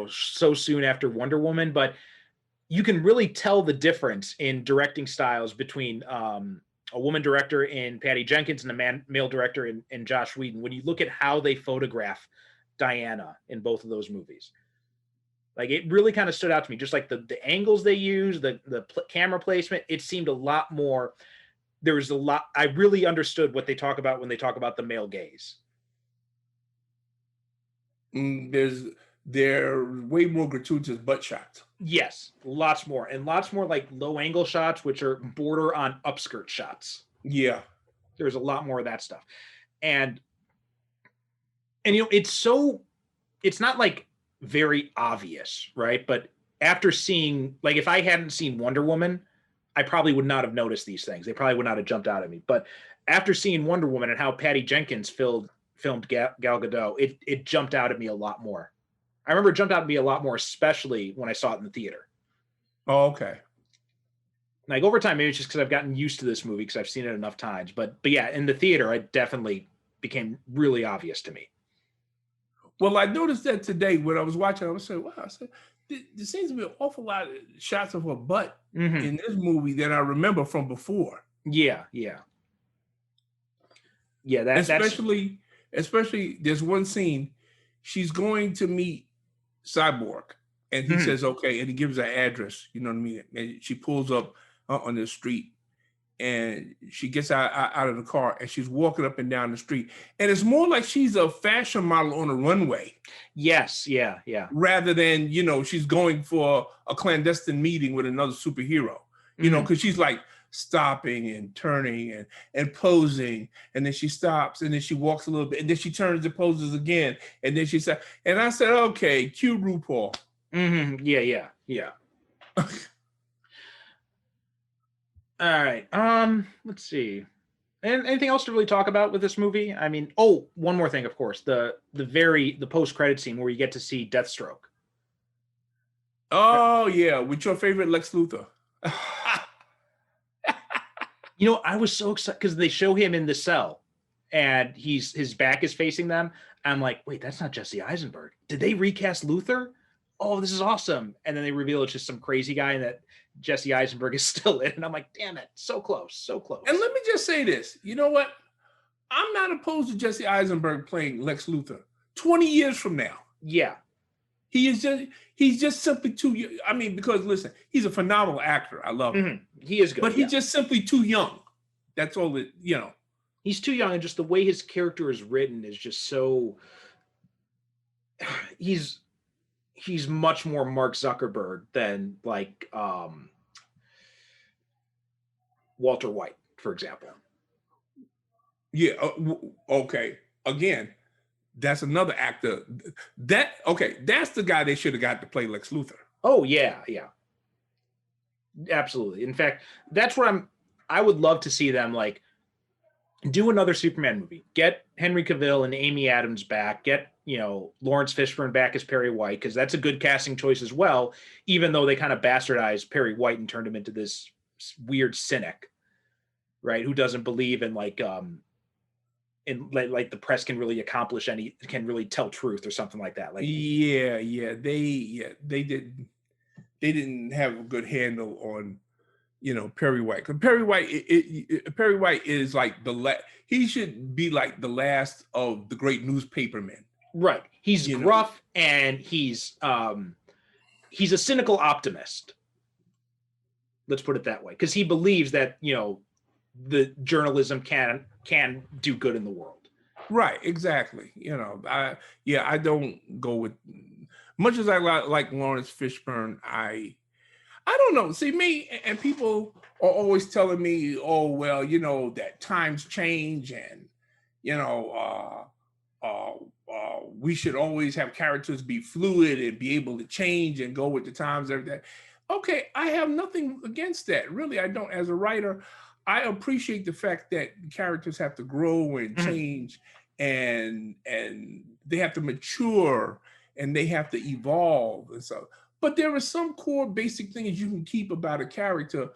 so soon after Wonder Woman, but you can really tell the difference in directing styles between a woman director in Patty Jenkins and a male director in Joss Whedon when you look at how they photograph Diana in both of those movies. Like it really kind of stood out to me, just like the angles they use, the camera placement. It seemed a lot more. There was a lot. I really understood what they talk about when they talk about the male gaze. They're way more gratuitous butt shots. Yes, lots more like low angle shots, which are border on upskirt shots. Yeah, there's a lot more of that stuff, and it's not like very obvious, right? But after seeing, like, if I hadn't seen Wonder Woman, I probably would not have noticed these things. They probably would not have jumped out at me. But after seeing Wonder Woman and how Patty Jenkins filmed Gal Gadot, it jumped out at me a lot more. I remember it jumped out at me a lot more, especially when I saw it in the theater. Oh, okay. Like over time, maybe it's just because I've gotten used to this movie because I've seen it enough times. But yeah, in the theater, it definitely became really obvious to me. Well, I noticed that today when I was watching. I was saying, "Wow!" I said, "There seems to be an awful lot of shots of her butt in this movie than I remember from before." Yeah. Especially, there's one scene. She's going to meet Cyborg, and he says, "Okay," and he gives her address. You know what I mean? And she pulls up on the street, and she gets out of the car, and she's walking up and down the street, and it's more like she's a fashion model on a runway. Yes, yeah. Rather than she's going for a clandestine meeting with another superhero. Because she's like stopping and turning and posing, and then she stops, and then she walks a little bit, and then she turns and poses again, and then she said, and I said, okay, cue RuPaul. Yeah. All right. Let's see. And anything else to really talk about with this movie? I mean, one more thing, of course, the post-credit scene where you get to see Deathstroke. Oh yeah, with your favorite Lex Luthor. I was so excited because they show him in the cell and his back is facing them. I'm like, wait, that's not Jesse Eisenberg. Did they recast Luthor? Oh, this is awesome. And then they reveal it's just some crazy guy and that Jesse Eisenberg is still in. And I'm like, damn it, so close. And let me just say this. You know what? I'm not opposed to Jesse Eisenberg playing Lex Luthor 20 years from now. Yeah. He's just simply too, I mean, because listen, he's a phenomenal actor. I love him. He is good. But he's just simply too young. That's all that, He's too young, and just the way his character is written is just so, he's much more Mark Zuckerberg than like Walter White, for example. Yeah. Okay. Again, That's another actor. That's the guy they should have got to play Lex Luthor. Oh yeah, absolutely. In fact, that's what I would love to see them like do another Superman movie. Get Henry Cavill and Amy Adams back. Get, Lawrence Fishburne back as Perry White, because that's a good casting choice as well, even though they kind of bastardized Perry White and turned him into this weird cynic, right? Who doesn't believe in like the press can really can really tell truth or something like that. Like they didn't have a good handle on Perry White, because Perry White is like he should be like the last of the great newspapermen. Right. He's gruff and he's a cynical optimist. Let's put it that way, because he believes that the journalism can do good in the world. Right. Exactly. I don't go with, much as I like Lawrence Fishburne. I don't know. See, me and people are always telling me, oh, well, that times change and, we should always have characters be fluid and be able to change and go with the times, everything. Okay, I have nothing against that. Really, I don't. As a writer, I appreciate the fact that characters have to grow and change and they have to mature and they have to evolve and so. But there are some core basic things you can keep about a character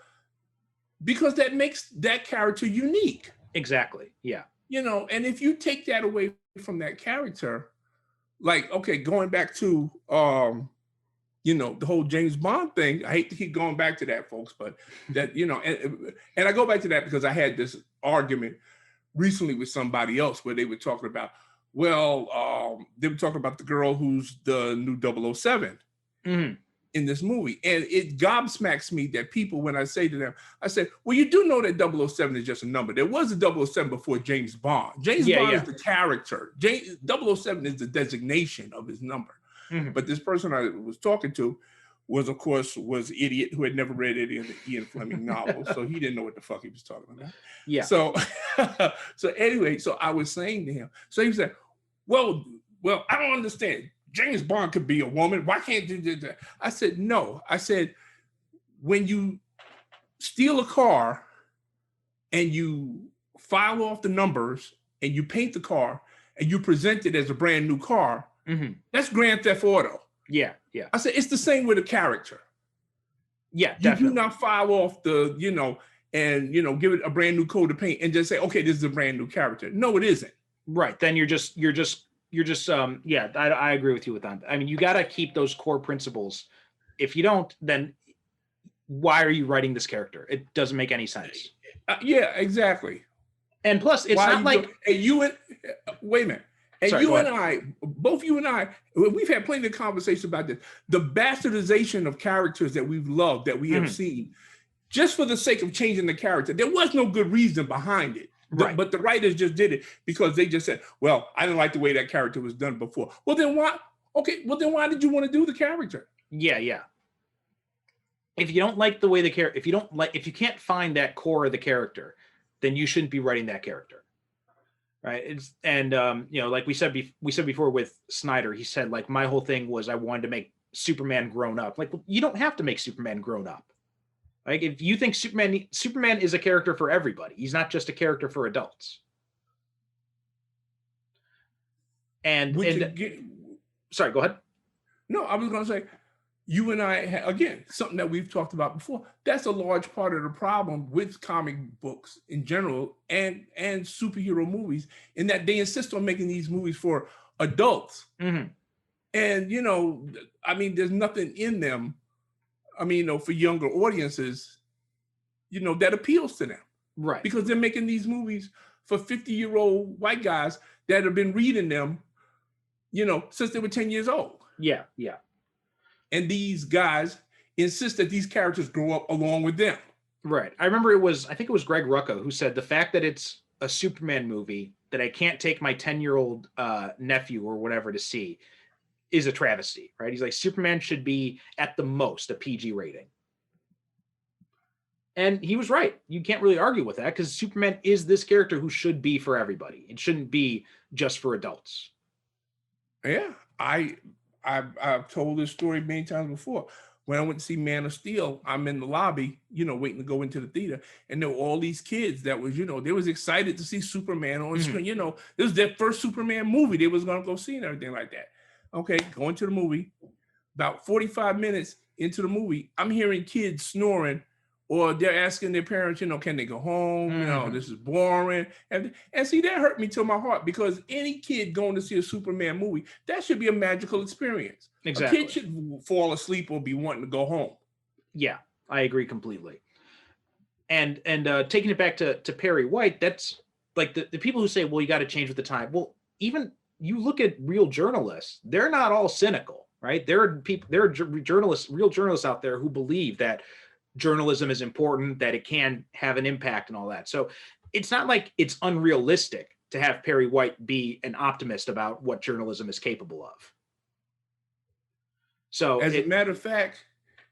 because that makes that character unique. Exactly. Yeah. And if you take that away from that character, like, okay, going back to, the whole James Bond thing, I hate to keep going back to that, folks, but that, and I go back to that because I had this argument recently with somebody else where they were talking about, they were talking about the girl who's the new 007. In this movie. And it gobsmacks me that people, when I say to them, I said, well, you do know that 007 is just a number. There was a 007 before James Bond. James Bond is the character. 007 is the designation of his number. But this person I was talking to was idiot who had never read any of the Ian Fleming novels. So he didn't know what the fuck he was talking about. Yeah. So, anyway, so I was saying to him, so he said, well, I don't understand. James Bond could be a woman. Why can't you do that? I said, no. I said, when you steal a car and you file off the numbers and you paint the car and you present it as a brand new car, that's Grand Theft Auto. Yeah. I said, it's the same with a character. Yeah, you do not file off the, and, give it a brand new coat of paint and just say, okay, this is a brand new character. No, it isn't. Right. Then you're just I agree with you with that. I mean, you got to keep those core principles. If you don't, then why are you writing this character? It doesn't make any sense. Yeah, exactly. And plus, it's not like wait a minute. And sorry, both you and I, we've had plenty of conversations about this. The bastardization of characters that we've loved, that we have seen, just for the sake of changing the character. There was no good reason behind it. Right. But the writers just did it because they just said, well, I didn't like the way that character was done before. Well, then why? Okay, well, then why did you want to do the character? Yeah. If you don't like the way the character, if you can't find that core of the character, then you shouldn't be writing that character. Right. Like we said before with Snyder, he said, like, my whole thing was I wanted to make Superman grown up. Like, you don't have to make Superman grown up. Like, if you think Superman is a character for everybody, he's not just a character for adults. Sorry, go ahead. No, I was going to say, you and I, again, something that we've talked about before, that's a large part of the problem with comic books in general and superhero movies, in that they insist on making these movies for adults. And, there's nothing in them, for younger audiences, that appeals to them. Right. Because they're making these movies for 50-year-old white guys that have been reading them, since they were 10 years old. Yeah. And these guys insist that these characters grow up along with them. Right. I remember I think it was Greg Rucka who said the fact that it's a Superman movie that I can't take my 10-year-old nephew or whatever to see is a travesty, right? He's like, Superman should be at the most a PG rating. And he was right. You can't really argue with that because Superman is this character who should be for everybody. It shouldn't be just for adults. Yeah, I've told this story many times before. When I went to see Man of Steel, I'm in the lobby, waiting to go into the theater, and there were all these kids that was, they was excited to see Superman on screen. This was their first Superman movie they was gonna go see and everything like that. Okay, going to the movie. About 45 minutes into the movie, I'm hearing kids snoring, or they're asking their parents, can they go home? This is boring. And see, that hurt me to my heart, because any kid going to see a Superman movie, that should be a magical experience. Exactly. A kid should fall asleep or be wanting to go home. Yeah, I agree completely. And taking it back to Perry White, that's like the people who say, well, you got to change with the time. Well, even you look at real journalists, they're not all cynical, right? There are journalists, real journalists out there who believe that journalism is important, that it can have an impact and all that. So it's not like it's unrealistic to have Perry White be an optimist about what journalism is capable of. So as a matter of fact,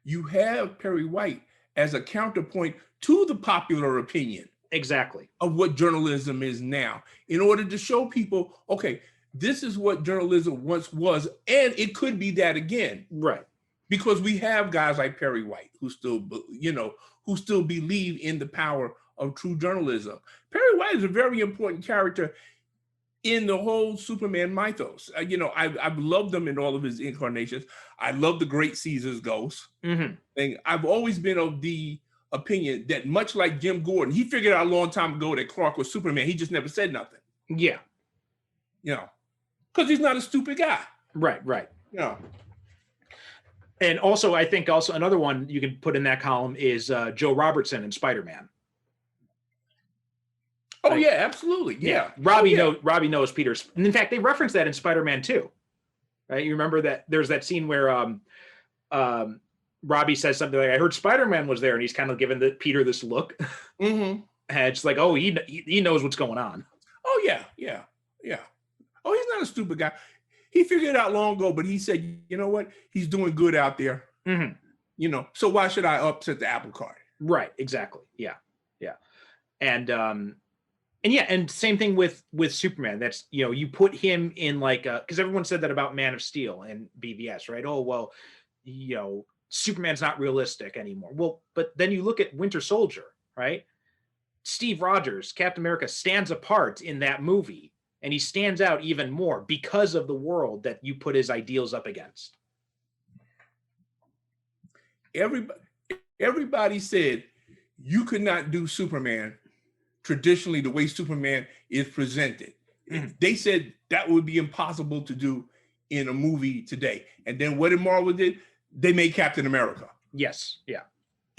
you have Perry White as a counterpoint to the popular opinion. Exactly. Of what journalism is now, in order to show people, okay, this is what journalism once was, and it could be that again. Right. Because we have guys like Perry White who still, who still believe in the power of true journalism. Perry White is a very important character in the whole Superman mythos. I've loved him in all of his incarnations. I love the Great Caesar's Ghost thing. I've always been of the opinion that, much like Jim Gordon, he figured out a long time ago that Clark was Superman. He just never said nothing. Yeah. Because he's not a stupid guy. Right. And also, I think another one you can put in that column is Joe Robertson in Spider-Man. Oh, right? Yeah, absolutely. Yeah. Robbie knows Peter's. And in fact, they reference that in Spider-Man 2. Right? You remember that there's that scene where Robbie says something like, I heard Spider-Man was there, and he's kind of giving Peter this look. And it's like, oh, he knows what's going on. Oh, yeah. Oh, he's not a stupid guy. He figured it out long ago, but he said, you know what? He's doing good out there. So why should I upset the apple cart? Right. Exactly. Yeah. And same thing with Superman. That's, you put him in like, because everyone said that about Man of Steel and BVS, right? Oh, well, Superman's not realistic anymore. Well, but then you look at Winter Soldier, right? Steve Rogers, Captain America, stands apart in that movie. And he stands out even more because of the world that you put his ideals up against. Everybody said you could not do Superman traditionally the way Superman is presented. They said that would be impossible to do in a movie today. And then what did Marvel did? They made Captain America. Yes. Yeah.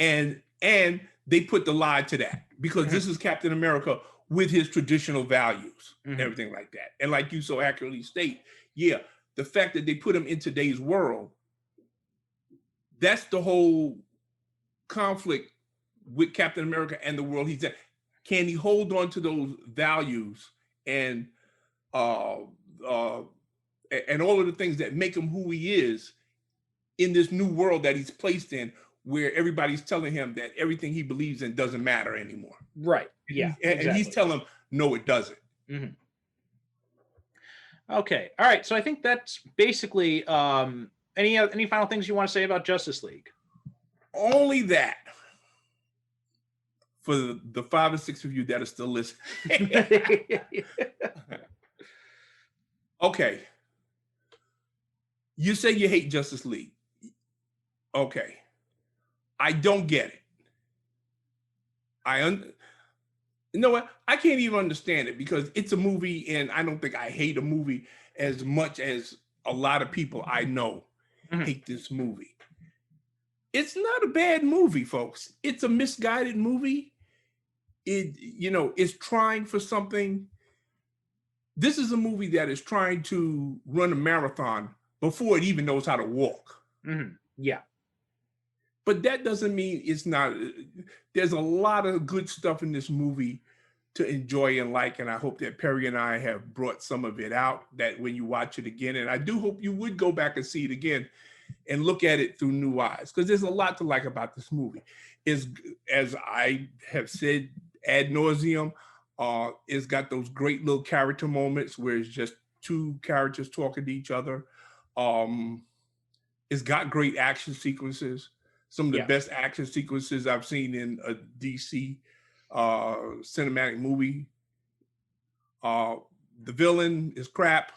And they put the lie to that, because this is Captain America with his traditional values and everything like that. And like you so accurately state, the fact that they put him in today's world, that's the whole conflict with Captain America and the world he's in. Can he hold on to those values and all of the things that make him who he is in this new world that he's placed in, where everybody's telling him that everything he believes in doesn't matter anymore. Right. Yeah. And he's telling them, no, it doesn't. Okay. All right. So I think that's basically any final things you want to say about Justice League? Only that, for the 5 or 6 of you that are still listening. Okay. You say you hate Justice League. Okay. I don't get it. You know what? I can't even understand it, because it's a movie, and I don't think I hate a movie as much as a lot of people I know hate this movie. It's not a bad movie, folks. It's a misguided movie. It's trying for something. This is a movie that is trying to run a marathon before it even knows how to walk. Yeah. But that doesn't mean it's not. There's a lot of good stuff in this movie to enjoy and like, and I hope that Perry and I have brought some of it out, that when you watch it again, and I do hope you would go back and see it again and look at it through new eyes, because there's a lot to like about this movie. As I have said ad nauseum, it's got those great little character moments where it's just two characters talking to each other. It's got great action sequences. Some of the best action sequences I've seen in a DC cinematic movie. The villain is crap,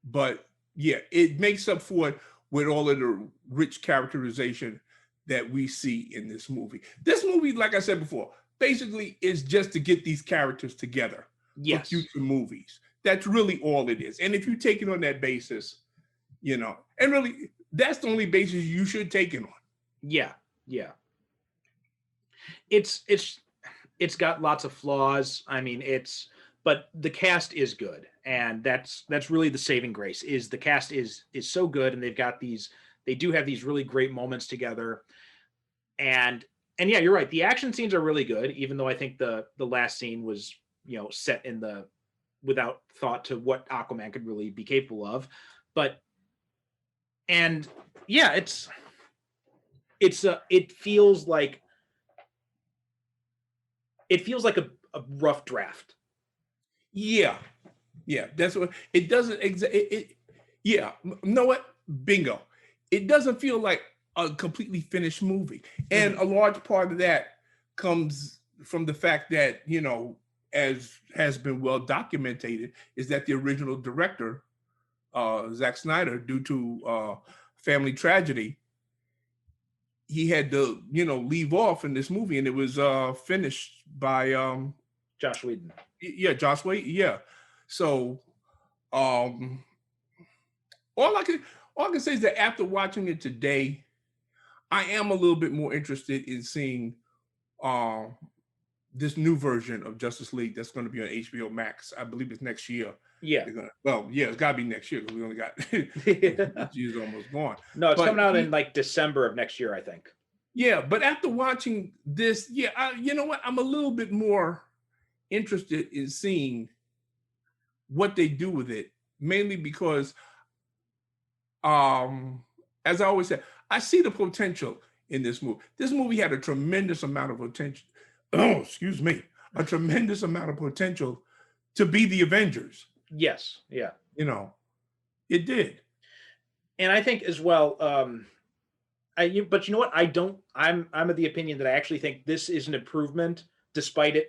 but yeah, it makes up for it with all of the rich characterization that we see in this movie. This movie, like I said before, basically is just to get these characters together for future movies. That's really all it is. And if you take it on that basis, you know, and really that's the only basis you should take it on. Yeah, yeah. It's got lots of flaws. I mean, but the cast is good, and that's really the saving grace. Is the cast is so good, and they do have these really great moments together, and yeah, you're right. The action scenes are really good, even though I think the last scene was, you know, set in without thought to what Aquaman could really be capable of, and yeah, it feels like a rough draft. Yeah, that's what it doesn't. Yeah, know what? Bingo. It doesn't feel like a completely finished movie, and a large part of that comes from the fact that, you know, as has been well documented, is that the original director, Zack Snyder, due to family tragedy, he had to, you know, leave off in this movie, and it was finished by Joss Whedon. Yeah, Joss Whedon. Yeah. So, all I can say is that after watching it today, I am a little bit more interested in seeing this new version of Justice League that's going to be on HBO Max. I believe it's next year. Yeah. It's got to be next year because we only got this year's almost gone. No, it's coming out in like December of next year, I think. Yeah, but after watching this, you know what? I'm a little bit more interested in seeing what they do with it, mainly because, as I always say, I see the potential in this movie. This movie had a tremendous amount of potential. Oh, excuse me, a tremendous amount of potential to be the Avengers. Yes, yeah. You know, it did. And I think as well, but you know what? I'm of the opinion that I actually think this is an improvement, despite it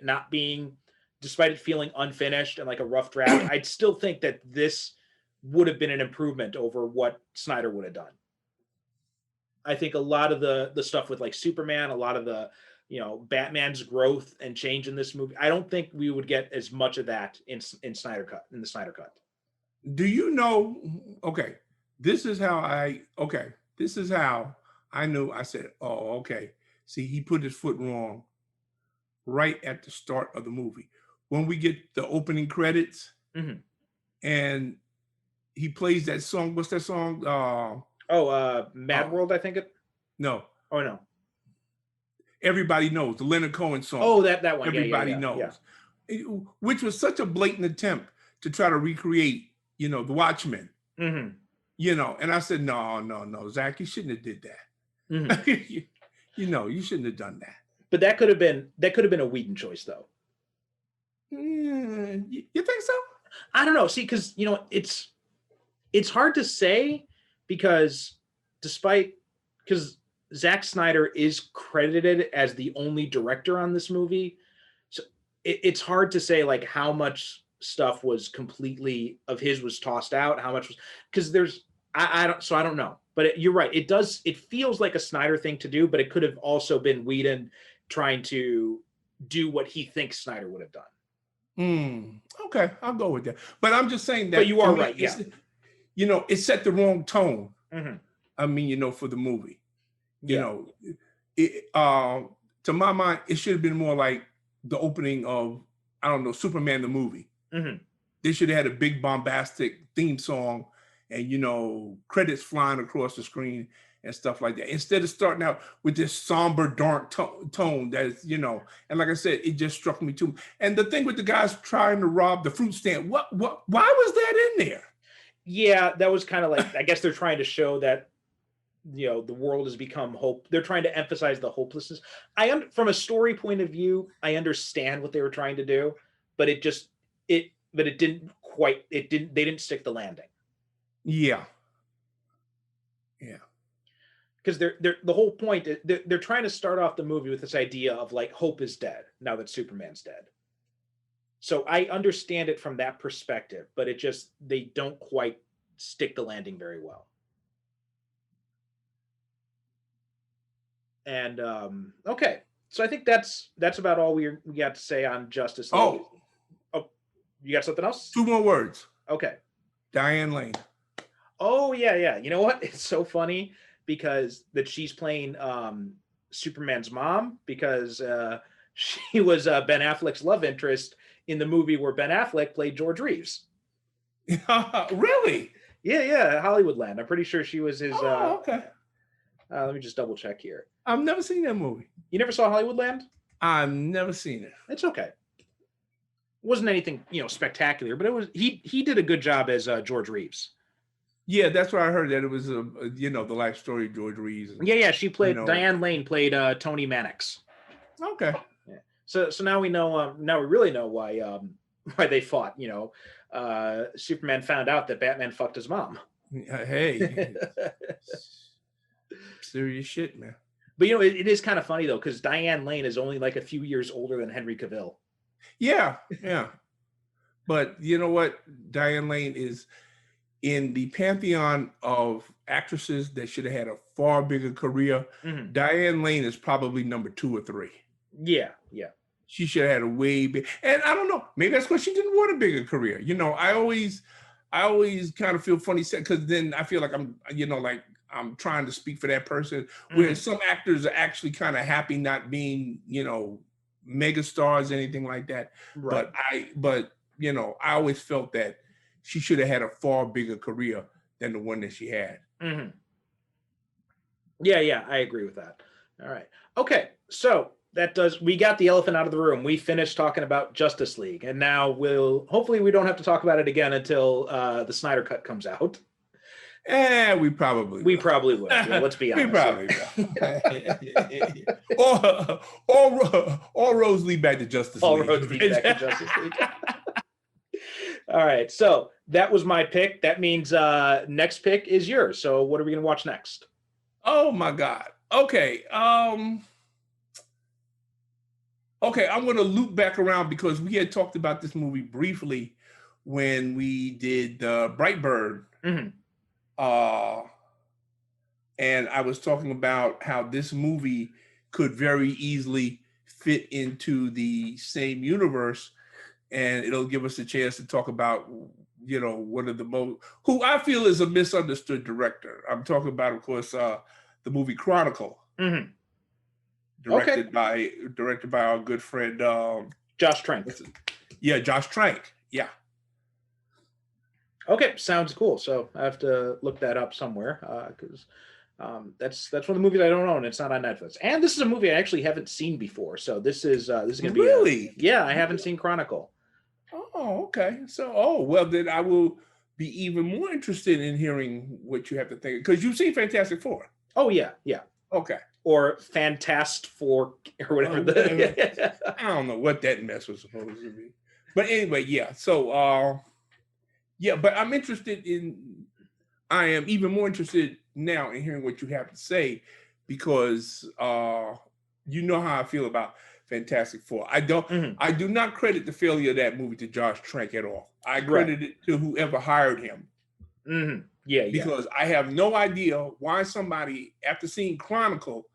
feeling unfinished and like a rough draft. I'd still think that this would have been an improvement over what Snyder would have done. I think a lot of the stuff with like Superman, a lot of the, you know, Batman's growth and change in this movie, I don't think we would get as much of that in the Snyder Cut. Do you know? Okay, this is how I knew. I said, oh, okay. See, he put his foot wrong right at the start of the movie. When we get the opening credits, and he plays that song. What's that song? Mad World, I think it. No. Oh no. Everybody Knows, the Leonard Cohen song. Oh, that one. Everybody Knows. Which was such a blatant attempt to try to recreate, you know, The Watchmen. You know, and I said, no, Zach, you shouldn't have did that. You know, you shouldn't have done that. But that could have been a Whedon choice, though. You think so? I don't know. See, because, you know, it's hard to say because Zack Snyder is credited as the only director on this movie. So it's hard to say like how much stuff was completely of his was tossed out, how much was, because I don't know. But you're right. It feels like a Snyder thing to do, but it could have also been Whedon trying to do what he thinks Snyder would have done. Okay, I'll go with that. But I'm just saying that. But you are right. Yeah. You know, it set the wrong tone. I mean, you know, for the movie. You know, to my mind, it should have been more like the opening of, I don't know, Superman the movie. They should have had a big bombastic theme song and, you know, credits flying across the screen and stuff like that. Instead of starting out with this somber, dark tone that is, you know, and like I said, it just struck me too. And the thing with the guys trying to rob the fruit stand, why was that in there? Yeah, that was kind of like, I guess they're trying to show that, you know, the world has become hope. They're trying to emphasize the hopelessness. From a story point of view, I understand what they were trying to do, but it didn't quite, they didn't stick the landing. Yeah. Because the whole point is they're trying to start off the movie with this idea of like hope is dead now that Superman's dead. So I understand it from that perspective, but they don't quite stick the landing very well. And okay, so I think that's about all we got to say on Justice League. Oh, you got something else? 2 more words. Okay. Diane Lane. Oh yeah. You know what? It's so funny because that she's playing Superman's mom, because she was Ben Affleck's love interest in the movie where Ben Affleck played George Reeves. Really? Yeah, Hollywoodland. I'm pretty sure she was his. Okay. Let me just double check here. I've never seen that movie. You never saw Hollywoodland? I've never seen it. It's okay. It wasn't anything, spectacular, but it was. He did a good job as George Reeves. Yeah, that's where I heard that it was, the life story of George Reeves. Yeah. She played Diane Lane played Tony Mannix. Okay. Yeah. So now we know. Now we really know why they fought. Superman found out that Batman fucked his mom. Hey. Serious shit, man. But it is kind of funny though, because Diane Lane is only like a few years older than Henry Cavill. Yeah. But you know what? Diane Lane is in the pantheon of actresses that should have had a far bigger career. Mm-hmm. Diane Lane is probably number 2 or 3. Yeah. She should have had a way big, and I don't know, maybe that's because she didn't want a bigger career. I always kind of feel funny because then I feel like I'm trying to speak for that person. Whereas some actors are actually kind of happy not being, mega stars, anything like that. Right. But I always felt that she should have had a far bigger career than the one that she had. Mm-hmm. Yeah, I agree with that. All right. Okay, so we got the elephant out of the room. We finished talking about Justice League, and now hopefully we don't have to talk about it again until the Snyder Cut comes out. We probably will. Yeah, let's be honest. We probably will. All roads lead back to Justice League. All roads lead back to Justice League. All right, so that was my pick. That means next pick is yours. So what are we going to watch next? Oh my God. Okay. Okay, I'm going to loop back around because we had talked about this movie briefly when we did Brightburn. Mm-hmm. And I was talking about how this movie could very easily fit into the same universe, and it'll give us a chance to talk about, one of the most, who I feel is a misunderstood director. I'm talking about, of course, the movie Chronicle. Mm-hmm. Directed by our good friend Josh Trank. Yeah, Josh Trank. Yeah. Okay, sounds cool. So I have to look that up somewhere because that's one of the movies I don't own. It's not on Netflix, and this is a movie I actually haven't seen before. So this is going to be really. I haven't seen Chronicle. Oh, okay. So, well, then I will be even more interested in hearing what you have to think, because you've seen Fantastic Four. Oh yeah. Okay. Or Fantast Four or whatever. I don't know what that mess was supposed to be, but anyway, yeah. So, but I am even more interested now in hearing what you have to say, because you know how I feel about Fantastic Four. I do not credit the failure of that movie to Josh Trank at all. I credit it to whoever hired him. Mm-hmm. Yeah. Because I have no idea why somebody, after seeing Chronicle,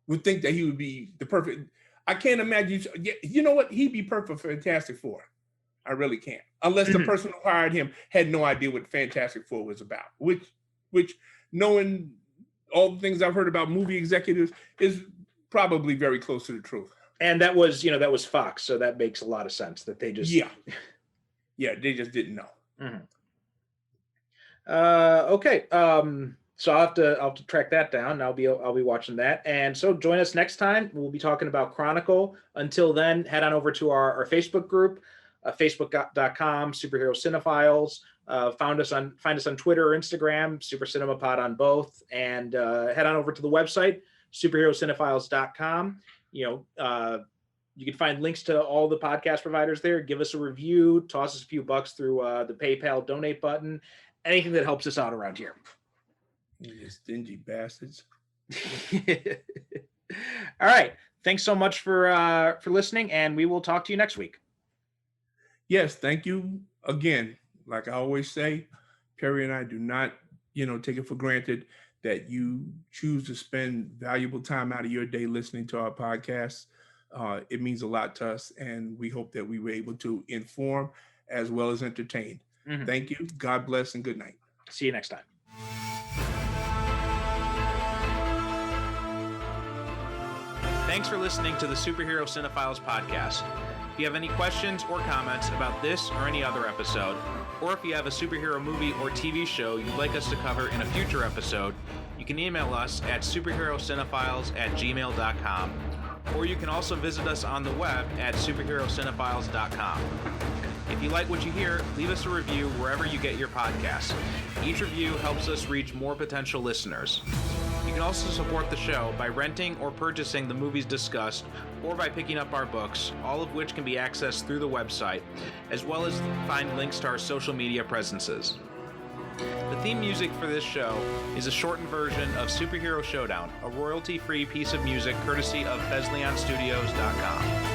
would think that he would be the perfect. I can't imagine. You know what? He'd be perfect for Fantastic Four. I really can't. Unless the person who hired him had no idea what Fantastic Four was about, which knowing all the things I've heard about movie executives is probably very close to the truth. And that was Fox, so that makes a lot of sense that they just they just didn't know. Mm-hmm. Okay. So I'll have to track that down. I'll be watching that. And so join us next time. We'll be talking about Chronicle. Until then, head on over to our Facebook group, facebook.com, Superhero Cinephiles. Find us on Twitter or Instagram, Super Cinema Pod on both. And head on over to the website, superherocinephiles.com. You can find links to all the podcast providers there. Give us a review, toss us a few bucks through the PayPal donate button, anything that helps us out around here. You stingy bastards. All right. Thanks so much for listening, and we will talk to you next week. Yes, thank you again. Like I always say, Perry and I do not, take it for granted that you choose to spend valuable time out of your day listening to our podcast. It means a lot to us, and we hope that we were able to inform as well as entertain. Mm-hmm. Thank you. God bless and good night. See you next time. Thanks for listening to the Superhero Cinephiles podcast. If you have any questions or comments about this or any other episode, or if you have a superhero movie or TV show you'd like us to cover in a future episode, you can email us at superherocinephiles@gmail.com, or you can also visit us on the web at superherocinephiles.com. If you like what you hear, leave us a review wherever you get your podcasts. Each review helps us reach more potential listeners. You can also support the show by renting or purchasing the movies discussed, or by picking up our books, all of which can be accessed through the website, as well as find links to our social media presences. The theme music for this show is a shortened version of Superhero Showdown, a royalty-free piece of music courtesy of BesleonStudios.com.